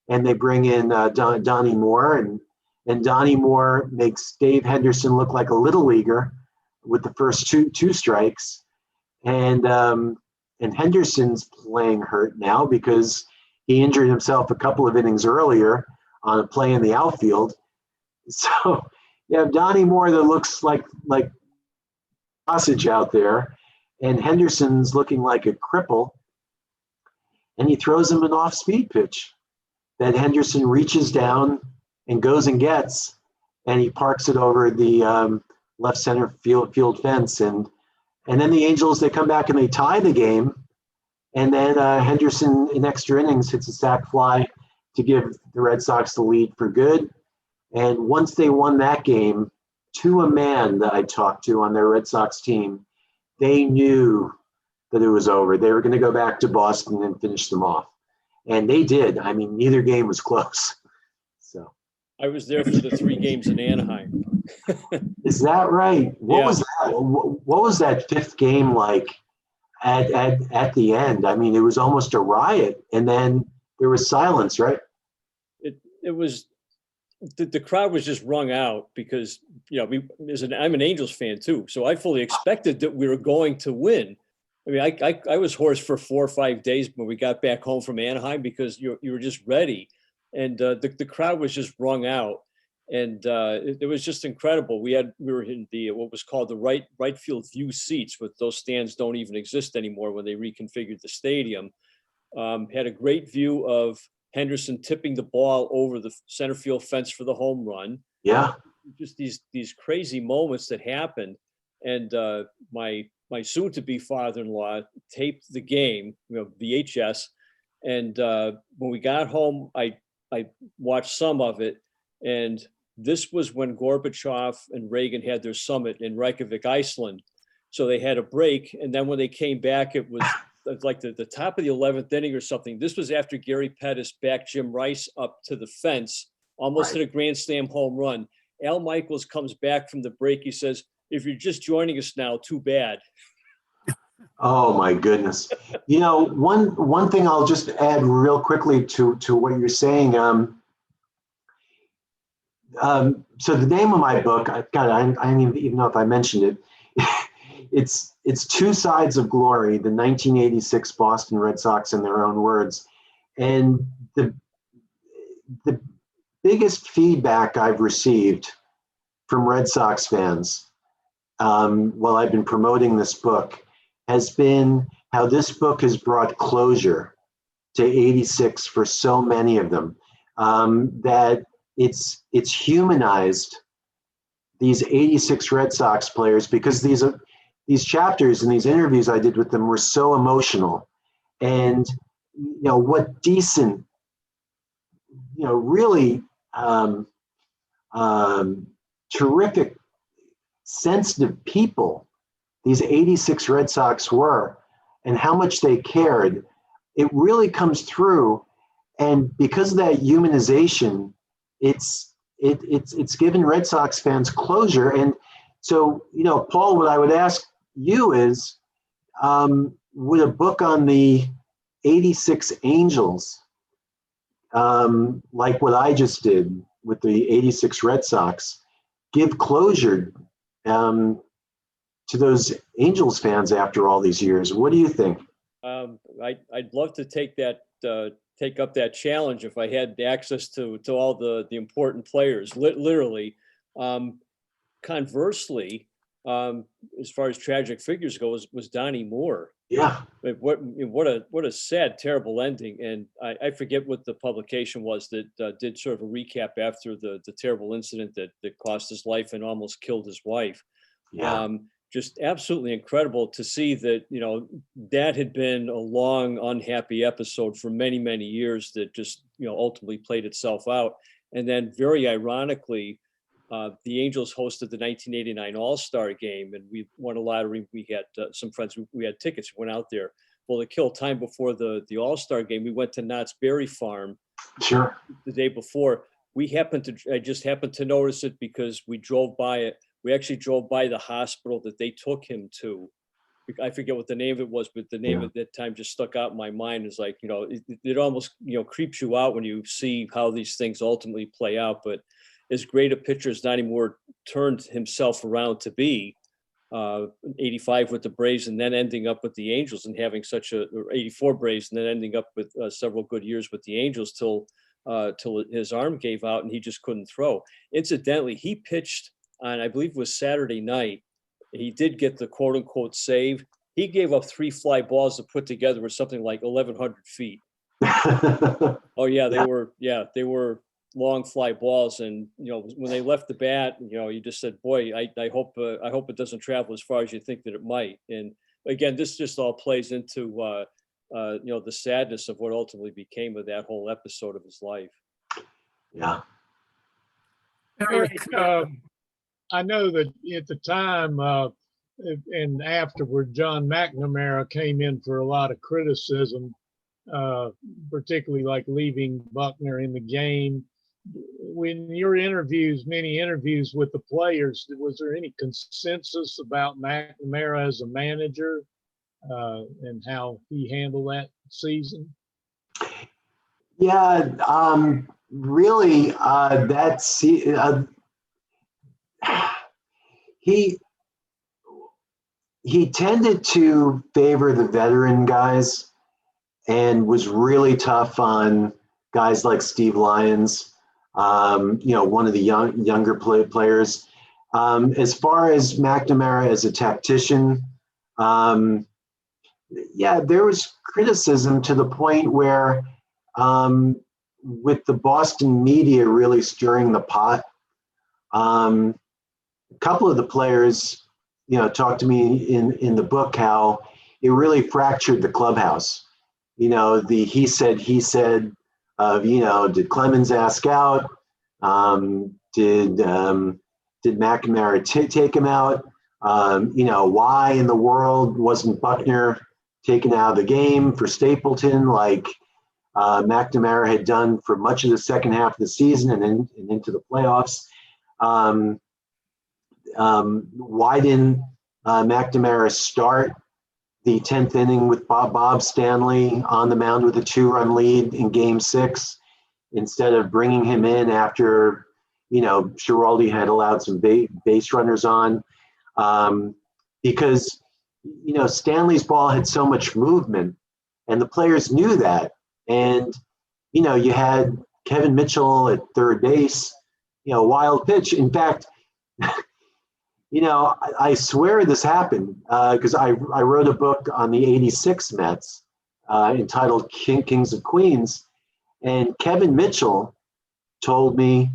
and they bring in Donnie Moore, and Donnie Moore makes Dave Henderson look like a little leaguer with the first two strikes. And Henderson's playing hurt now because he injured himself a couple of innings earlier on a play in the outfield. So you have Donnie Moore that looks like sausage out there, and Henderson's looking like a cripple, and he throws him an off-speed pitch that Henderson reaches down and goes and gets, and he parks it over the left center field fence. And then the Angels, they come back and they tie the game, and then Henderson in extra innings hits a sac fly to give the Red Sox the lead for good. And once they won that game, to a man that I talked to on their Red Sox team, they knew that it was over. They were going to go back to Boston and finish them off. And they did. I mean, neither game was close. So I was there for the 3 games in Anaheim. is that right? What Yeah. was that? What was that 5th game like at the end? I mean, it was almost a riot, and then there was silence, right? It was, the crowd was just wrung out because, you know, I'm an Angels fan too. So I fully expected that we were going to win. I mean, I was hoarse for 4 or 5 days when we got back home from Anaheim because you were just ready. And the crowd was just wrung out. And it was just incredible. We were in the what was called the right field view seats, but those stands don't even exist anymore when they reconfigured the stadium. Had a great view of Henderson tipping the ball over the center field fence for the home run. Yeah. Just these crazy moments that happened. And my soon-to-be father-in-law taped the game, you know, VHS. And when we got home, I watched some of it. And this was when Gorbachev and Reagan had their summit in Reykjavik, Iceland. So they had a break. And then when they came back, it was like the top of the 11th inning or something. This was after Gary Pettis backed Jim Rice up to the fence, almost hit a grand slam home run. Al Michaels comes back from the break. He says, "If you're just joining us now, too bad." Oh my goodness. You know, one thing I'll just add real quickly to what you're saying. So the name of my book, I don't even know if I mentioned it. It's Two Sides of Glory, the 1986 Boston Red Sox in their own words. And the biggest feedback I've received from Red Sox fans while I've been promoting this book has been how this book has brought closure to 86 for so many of them, that it's humanized these 86 Red Sox players, because these chapters and these interviews I did with them were so emotional. And, you know, what decent, you know, really terrific, sensitive people these 86 Red Sox were, and how much they cared. It really comes through. And because of that humanization, it's given Red Sox fans closure. And so, you know, Paul, what I would ask you is, would a book on the 86 Angels, like what I just did with the 86 Red Sox, give closure to those Angels fans after all these years? What do you think? I'd love to take up that challenge if I had access to all the important players, literally. Conversely, as far as tragic figures go, was Donnie Moore. Yeah. What a sad, terrible ending. And I forget what the publication was that did sort of a recap after the terrible incident that cost his life and almost killed his wife. Yeah. Just absolutely incredible to see that, you know, that had been a long, unhappy episode for many, many years that just, you know, ultimately played itself out. And then very ironically, the Angels hosted the 1989 All-Star game, and we won a lottery. We had some friends, we had tickets, went out there. Well, to kill time before the All-Star game, we went to Knott's Berry Farm. Sure. The day before. I just happened to notice it because we drove by it. We actually drove by the hospital that they took him to. I forget what the name of it was, but the name at that time just stuck out in my mind. Is like, you know, it almost, you know, creeps you out when you see how these things ultimately play out. But as great a pitcher as Donnie Moore turned himself around to be, 85 with the Braves and then ending up with the Angels and having or 84 Braves and then ending up with several good years with the Angels till his arm gave out and he just couldn't throw. Incidentally, he pitched on, I believe it was Saturday night. He did get the quote unquote save. He gave up 3 fly balls to put together with something like 1,100 feet. Oh yeah, they were long fly balls. And, you know, when they left the bat, you know, you just said, boy, I hope it doesn't travel as far as you think that it might. And again, this just all plays into, you know, the sadness of what ultimately became of that whole episode of his life. Yeah. Eric, I know that at the time and afterward, John McNamara came in for a lot of criticism, particularly like leaving Buckner in the game. When your interviews, many interviews with the players, was there any consensus about McNamara as a manager and how he handled that season? Yeah, really, he tended to favor the veteran guys and was really tough on guys like Steve Lyons, one of the younger players. As far as McNamara as a tactician, there was criticism to the point where with the Boston media really stirring the pot, a couple of the players, talked to me in the book how it really fractured the clubhouse. The he said of, did Clemens ask out? Did McNamara take him out? Why in the world wasn't Buckner taken out of the game for Stapleton like McNamara had done for much of the second half of the season and into the playoffs? Why didn't McNamara start the 10th inning with Bob Stanley on the mound with a 2-run lead in Game 6 instead of bringing him in after, Schiraldi had allowed some base runners on? Because, Stanley's ball had so much movement and the players knew that. And, you had Kevin Mitchell at third base, wild pitch. In fact, I swear this happened because I wrote a book on the 86 Mets entitled Kings of Queens. And Kevin Mitchell told me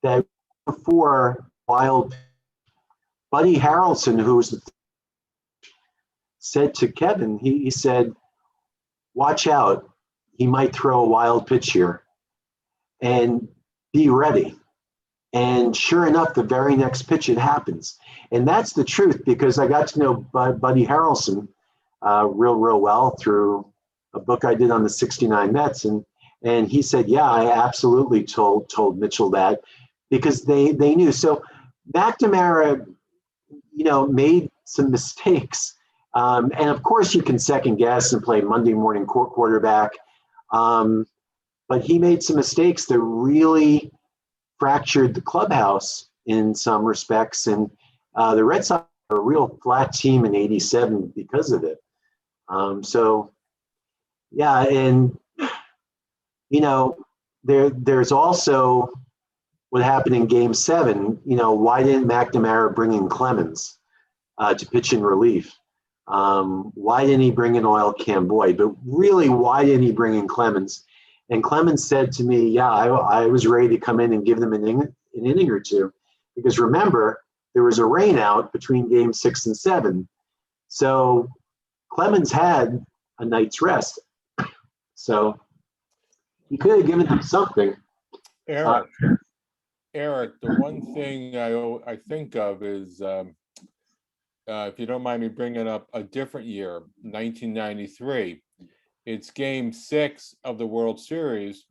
that before wild, Buddy Harrelson, who was said to Kevin, he said, watch out, he might throw a wild pitch here and be ready. And sure enough, the very next pitch, it happens. And that's the truth, because I got to know Buddy Harrelson real well through a book I did on the 69 Mets. And he said, yeah, I absolutely told Mitchell that because they knew. So McNamara, made some mistakes. And of course you can second guess and play Monday morning quarterback. But he made some mistakes that really fractured the clubhouse in some respects. And the Red Sox are a real flat team in '87 because of it. There's also what happened in Game 7. Why didn't McNamara bring in Clemens to pitch in relief? Why didn't he bring in Oil Can Boyd? But really, why didn't he bring in Clemens? And Clemens said to me, yeah, I was ready to come in and give them an inning or two. Because remember, there was a rain out between Game 6 and 7. So Clemens had a night's rest. So he could have given them something. Eric, the one thing I think of is, if you don't mind me bringing up a different year, 1993. It's Game 6 of the World Series,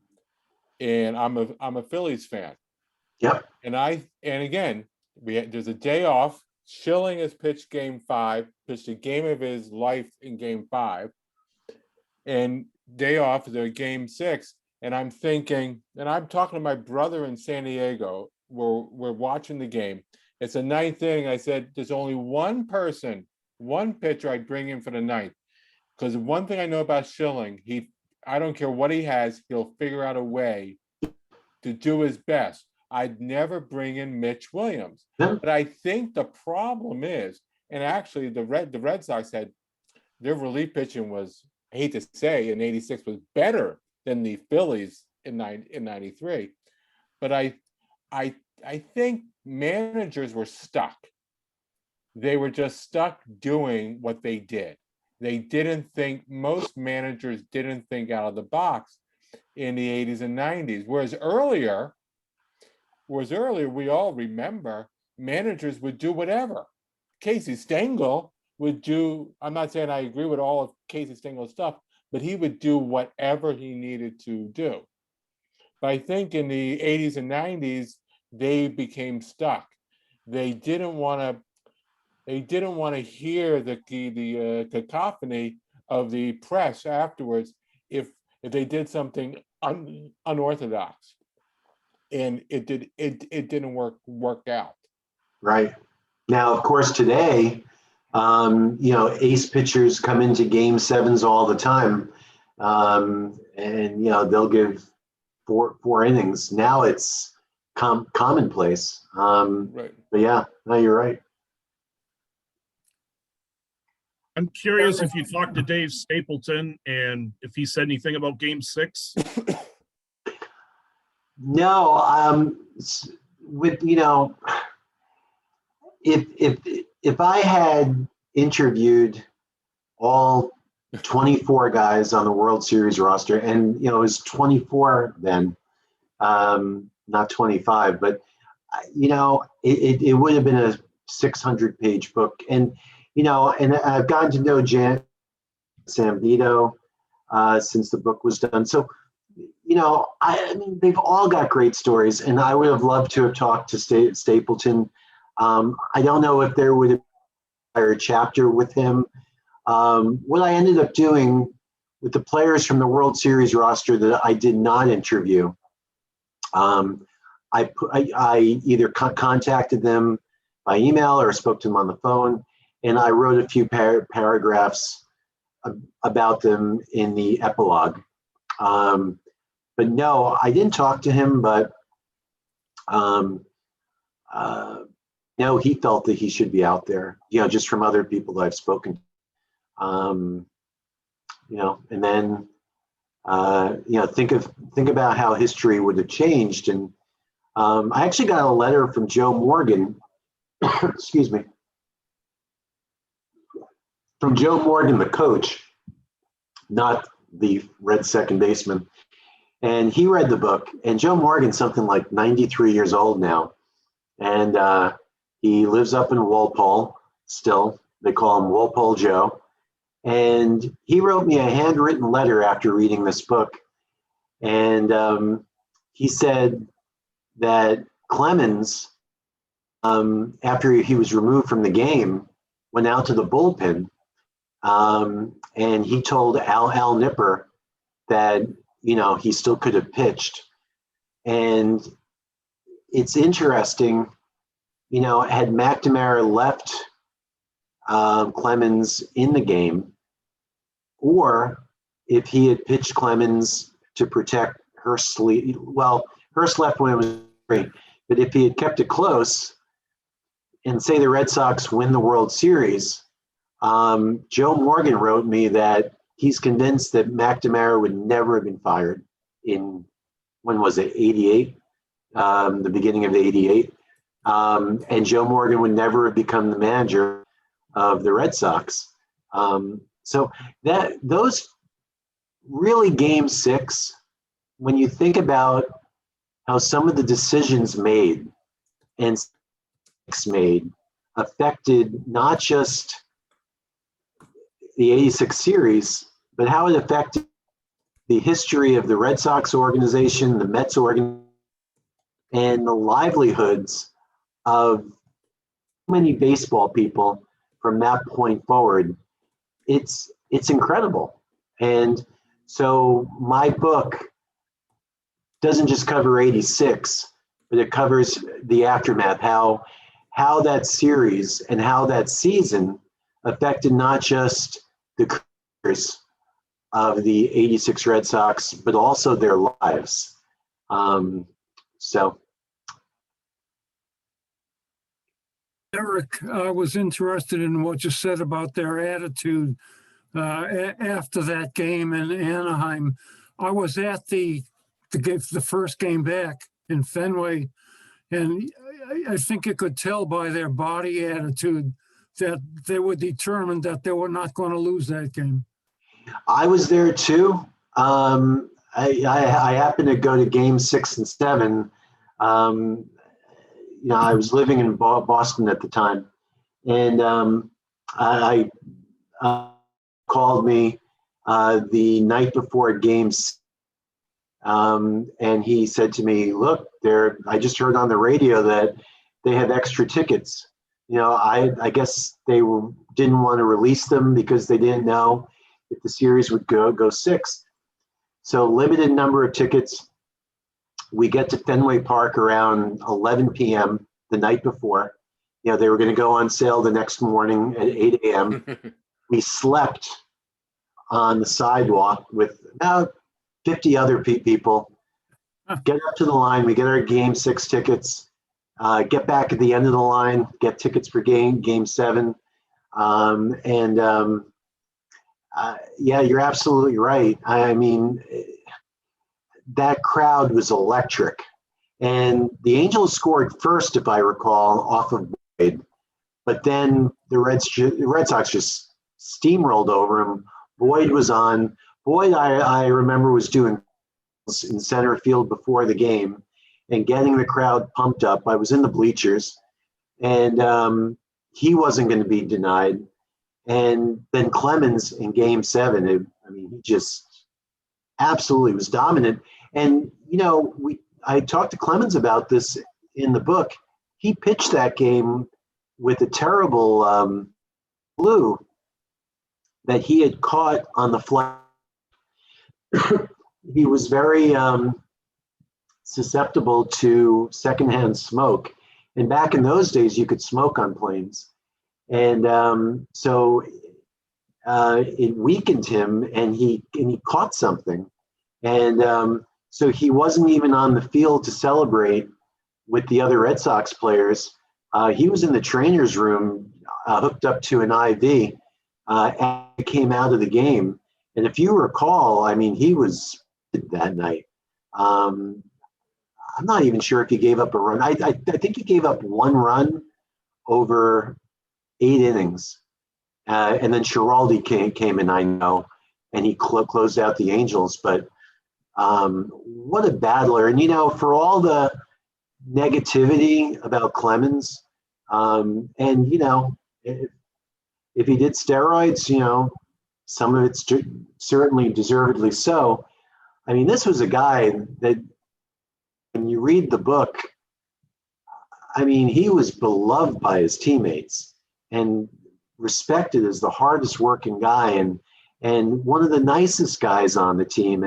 and I'm a Phillies fan. Yep. And again, there's a day off. Schilling has pitched Game 5, pitched a game of his life in Game 5, and day off is Game 6. And I'm thinking, and I'm talking to my brother in San Diego. We're watching the game. It's a ninth inning. I said, there's only one pitcher I'd bring in for the ninth. Because one thing I know about Schilling, I don't care what he has, he'll figure out a way to do his best. I'd never bring in Mitch Williams. Yeah. But I think the problem is, and actually the Red Sox had, their relief pitching was, I hate to say, in '86 was better than the Phillies in '93. But I think managers were stuck. They were just stuck doing what they did. Most managers didn't think out of the box in the 80s and 90s. Whereas earlier, Whereas earlier, we all remember managers would do whatever. Casey Stengel would do, I'm not saying I agree with all of Casey Stengel's stuff, but he would do whatever he needed to do. But I think in the 80s and 90s, they became stuck. They didn't want to hear the cacophony of the press afterwards if they did something unorthodox, and it didn't work out. Right. Now, of course, today, ace pitchers come into game sevens all the time, and they'll give four innings. Now it's commonplace. Right. But yeah, no, you're right. I'm curious if you talked to Dave Stapleton and if he said anything about game 6. No, if I had interviewed all 24 guys on the World Series roster, and it was 24 then, not 25, but it would have been a 600-page book, and I've gotten to know Jan Sambito since the book was done. So, I mean, they've all got great stories, and I would have loved to have talked to Stapleton. I don't know if there would have been a chapter with him. What I ended up doing with the players from the World Series roster that I did not interview, I either contacted them by email or spoke to them on the phone, and I wrote a few paragraphs about them in the epilogue. But no, I didn't talk to him, but no, he felt that he should be out there, just from other people that I've spoken to. And then, think about how history would have changed. And I actually got a letter from Joe Morgan, excuse me, from Joe Morgan, the coach, not the Red second baseman. And he read the book, and Joe Morgan's something like 93 years old now. And he lives up in Walpole still. They call him Walpole Joe. And he wrote me a handwritten letter after reading this book. And he said that Clemens, after he was removed from the game, went out to the bullpen. And he told Al Nipper that, he still could have pitched. And it's interesting, had McNamara left Clemens in the game, or if he had pitched Clemens to protect Hurst. Well, Hurst left when it was great, but if he had kept it close and say the Red Sox win the World Series, Joe Morgan wrote me that he's convinced that McNamara would never have been fired in, when was it, 88, the beginning of 88. And Joe Morgan would never have become the manager of the Red Sox. So those really game 6, when you think about how some of the decisions made and made affected not just the 86 series, but how it affected the history of the Red Sox organization, the Mets organization, and the livelihoods of many baseball people from that point forward. It's incredible. And so my book doesn't just cover 86, but it covers the aftermath, how that series and how that season affected not just the careers of the 86 Red Sox, but also their lives. Erik, I was interested in what you said about their attitude after that game in Anaheim. I was at the first game back in Fenway, and I think you could tell by their body attitude that they were determined that they were not going to lose that game. I was there too. I happened to go to game 6 and 7. I was living in Boston at the time, and I called me the night before games, and he said to me, "Look, I just heard on the radio that they have extra tickets. I guess they didn't want to release them because they didn't know if the series would go 6. So limited number of tickets. We get to Fenway Park around 11 p.m. the night before. They were going to go on sale the next morning at 8 a.m. We slept on the sidewalk with about 50 other people. Get up to the line. We get our game 6 tickets. Get back at the end of the line. Get tickets for game 7. Yeah, you're absolutely right. I mean, that crowd was electric. And the Angels scored first, if I recall, off of Boyd. But then the Red Sox just steamrolled over him. Boyd was on. Boyd, I remember, was doing in center field before the game and getting the crowd pumped up. I was in the bleachers, and he wasn't going to be denied. And then Clemens in game 7, he just absolutely was dominant. And, I talked to Clemens about this in the book. He pitched that game with a terrible flu that he had caught on the fly. He was very susceptible to secondhand smoke. And back in those days, you could smoke on planes. And so it weakened him, and he caught something. And so he wasn't even on the field to celebrate with the other Red Sox players. He was in the trainer's room, hooked up to an IV, and came out of the game. And if you recall, he was that night. I'm not even sure if he gave up a run. I think he gave up 1 run over 8 innings. And then Schiraldi came in, I know, and he closed out the Angels. But what a battler. And, for all the negativity about Clemens, and, if he did steroids, some of it's certainly deservedly so. This was a guy that, when you read the book, he was beloved by his teammates and respected as the hardest working guy and one of the nicest guys on the team,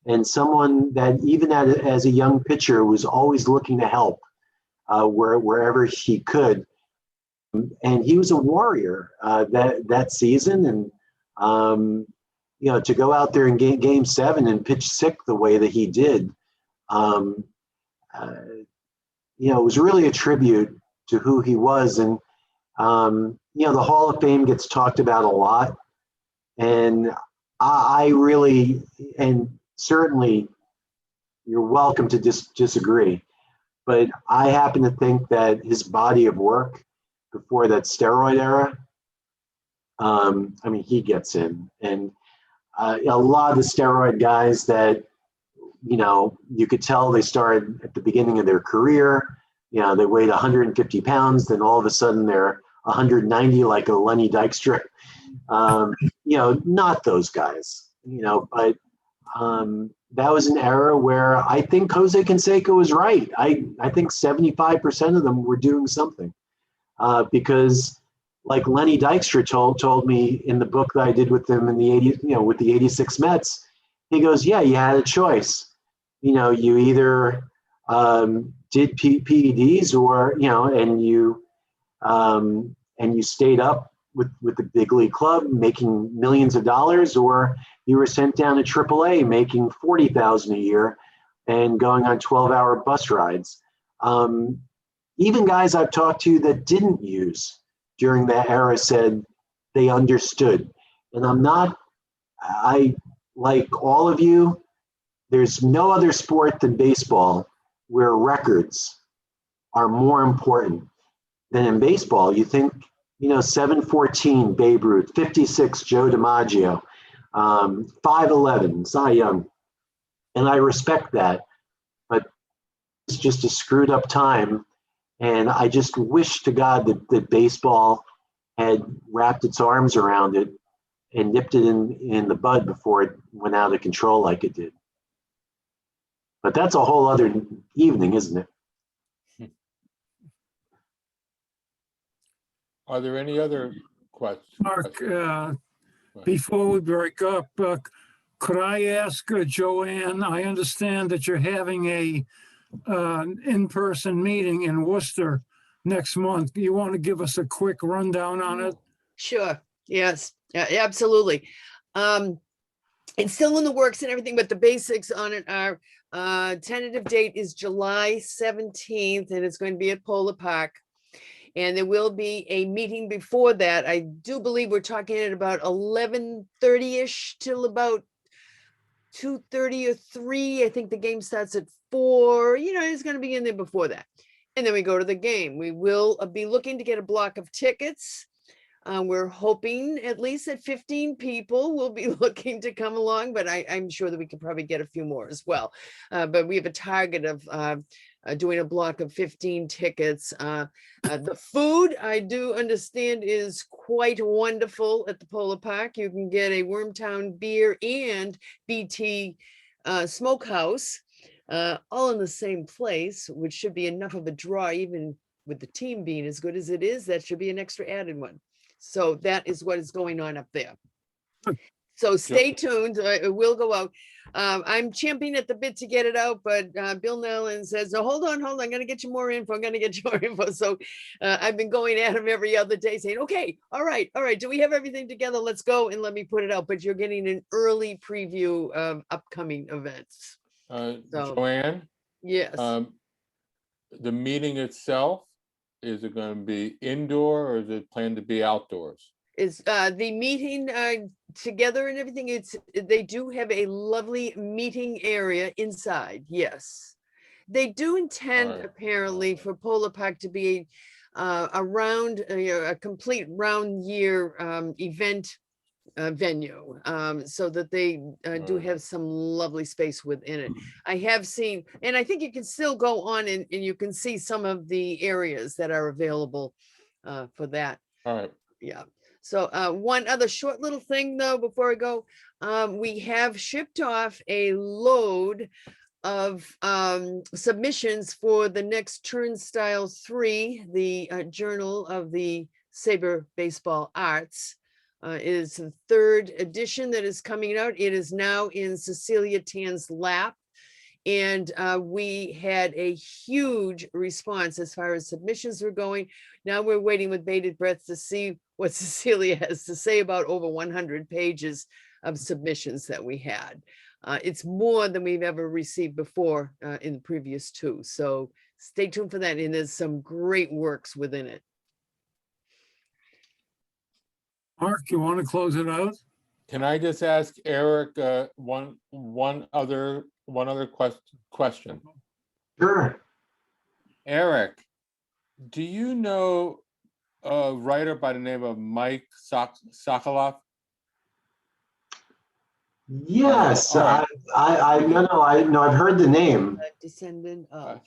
and someone that even as a young pitcher was always looking to help wherever he could. And he was a warrior that season. And, to go out there in game 7 and pitch sick the way that he did, it was really a tribute to who he was. And, the Hall of Fame gets talked about a lot. And I really, and certainly you're welcome to disagree, but I happen to think that his body of work before that steroid era, he gets in. And a lot of the steroid guys that, you could tell they started at the beginning of their career, they weighed 150 pounds, then all of a sudden they're 190 like a Lenny Dykstra. Not those guys, but that was an era where I think Jose Canseco was right. I think 75% of them were doing something because, like Lenny Dykstra told me in the book that I did with him in the 80s, with the 86 Mets, he goes, yeah, you had a choice. You either did PEDs or, and you stayed up with the big league club making millions of dollars, or you were sent down to AAA making $40,000 a year and going on 12-hour bus rides. Even guys I've talked to that didn't use during that era said they understood. And I like all of you, there's no other sport than baseball where records are more important than in baseball. You think, 714 Babe Ruth, 56 Joe DiMaggio, 5'11 Cy Young. And I respect that, but it's just a screwed up time. And I just wish to God that baseball had wrapped its arms around it and nipped it in the bud before it went out of control like it did. But that's a whole other evening, isn't it? Are there any other questions? Mark, before we break up, could I ask Joanne, I understand that you're having a in-person meeting in Worcester next month. Do you want to give us a quick rundown on it? Sure. Yes, absolutely. It's still in the works and everything, but the basics on it are tentative date is July 17th, and it's going to be at Polar Park. And there will be a meeting before that. I do believe we're talking at about 11:30-ish till about 2:30 or 3. I think the game starts at 4. You know, it's going to be in there before that. And then we go to the game. We will be looking to get a block of tickets. We're hoping at least that 15 people will be looking to come along, but I'm sure that we could probably get a few more as well. But we have a target of doing a block of 15 tickets. The food, I do understand, is quite wonderful at the Polar Park. You can get a Wormtown beer and BT Smokehouse, all in the same place, which should be enough of a draw, even with the team being as good as it is. That should be an extra added one. So that is what is going on up there. So stay tuned. It will go out. I'm champing at the bit to get it out, but Bill Nellen says, no, hold on. I'm going to get you more info. I'm going to get you more info. So I've been going at him every other day saying, okay, all right. Do we have everything together? Let's go and let me put it out. But you're getting an early preview of upcoming events. Joanne? Yes. The meeting itself, is it going to be indoor or is it planned to be outdoors? Is the meeting together and everything? They do have a lovely meeting area inside. Yes, they do intend apparently for Polar Park to be a complete round year event venue, so that they do have some lovely space within it. I have seen, and I think you can still go on and you can see some of the areas that are available for that. All right. Yeah. So one other short little thing though, before I go, we have shipped off a load of submissions for the next Turnstile 3, the Journal of the SABR Baseball Arts. It is the 3rd edition that is coming out. It is now in Cecilia Tan's lap. And we had a huge response as far as submissions were going. Now we're waiting with bated breath to see what Cecilia has to say about over 100 pages of submissions that we had. It's more than we've ever received before in the previous 2. So stay tuned for that. And there's some great works within it. Mark, you want to close it out? Can I just ask Eric one other question? Sure. Eric, do you know a writer by the name of Mike Sokoloff? Yes, right. I've heard the name. A descendant of,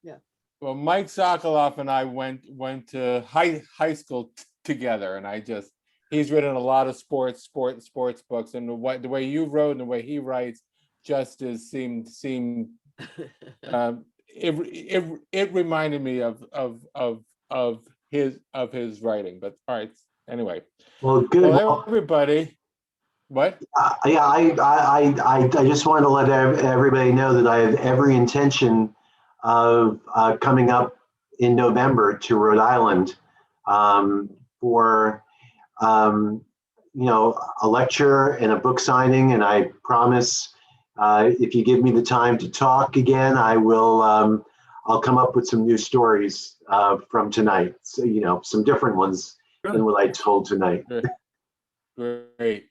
yeah. Well, Mike Sokoloff and I went to high school together, and he's written a lot of sports books, and the way you wrote and the way he writes just seemed it reminded me of his writing. But all right, anyway. Well, good. Well, everybody. What? Yeah, I just wanted to let everybody know that I have every intention of coming up in November to Rhode Island for a lecture and a book signing, and I promise if you give me the time to talk again, I will. I'll come up with some new stories from tonight. So, some different ones than what I told tonight. Great.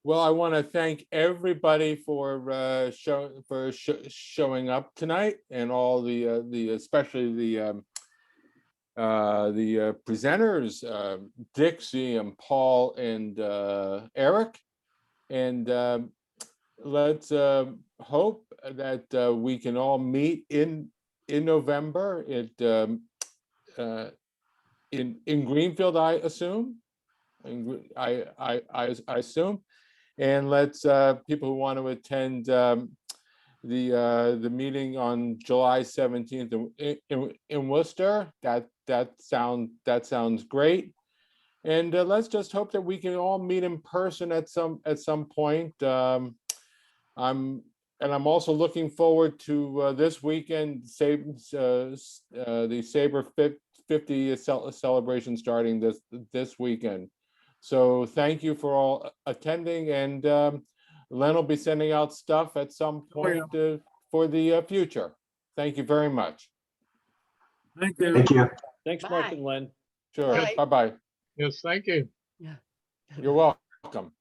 Well, I want to thank everybody for showing up tonight, and all especially the presenters, Dixie and Paul and Eric, and let's hope that we can all meet in in November, in Greenfield, I assume. I assume. And let's people who want to attend the meeting on July 17th in Worcester. That sounds great. And let's just hope that we can all meet in person at some point. I'm also looking forward to this weekend, the SABR 50 celebration starting this weekend. So thank you for all attending, and Len will be sending out stuff at some point for the future. Thank you very much. Thank you. Thank you. Thanks, Mark and Len. Sure. Bye. Bye-bye. Yes, thank you. You're welcome.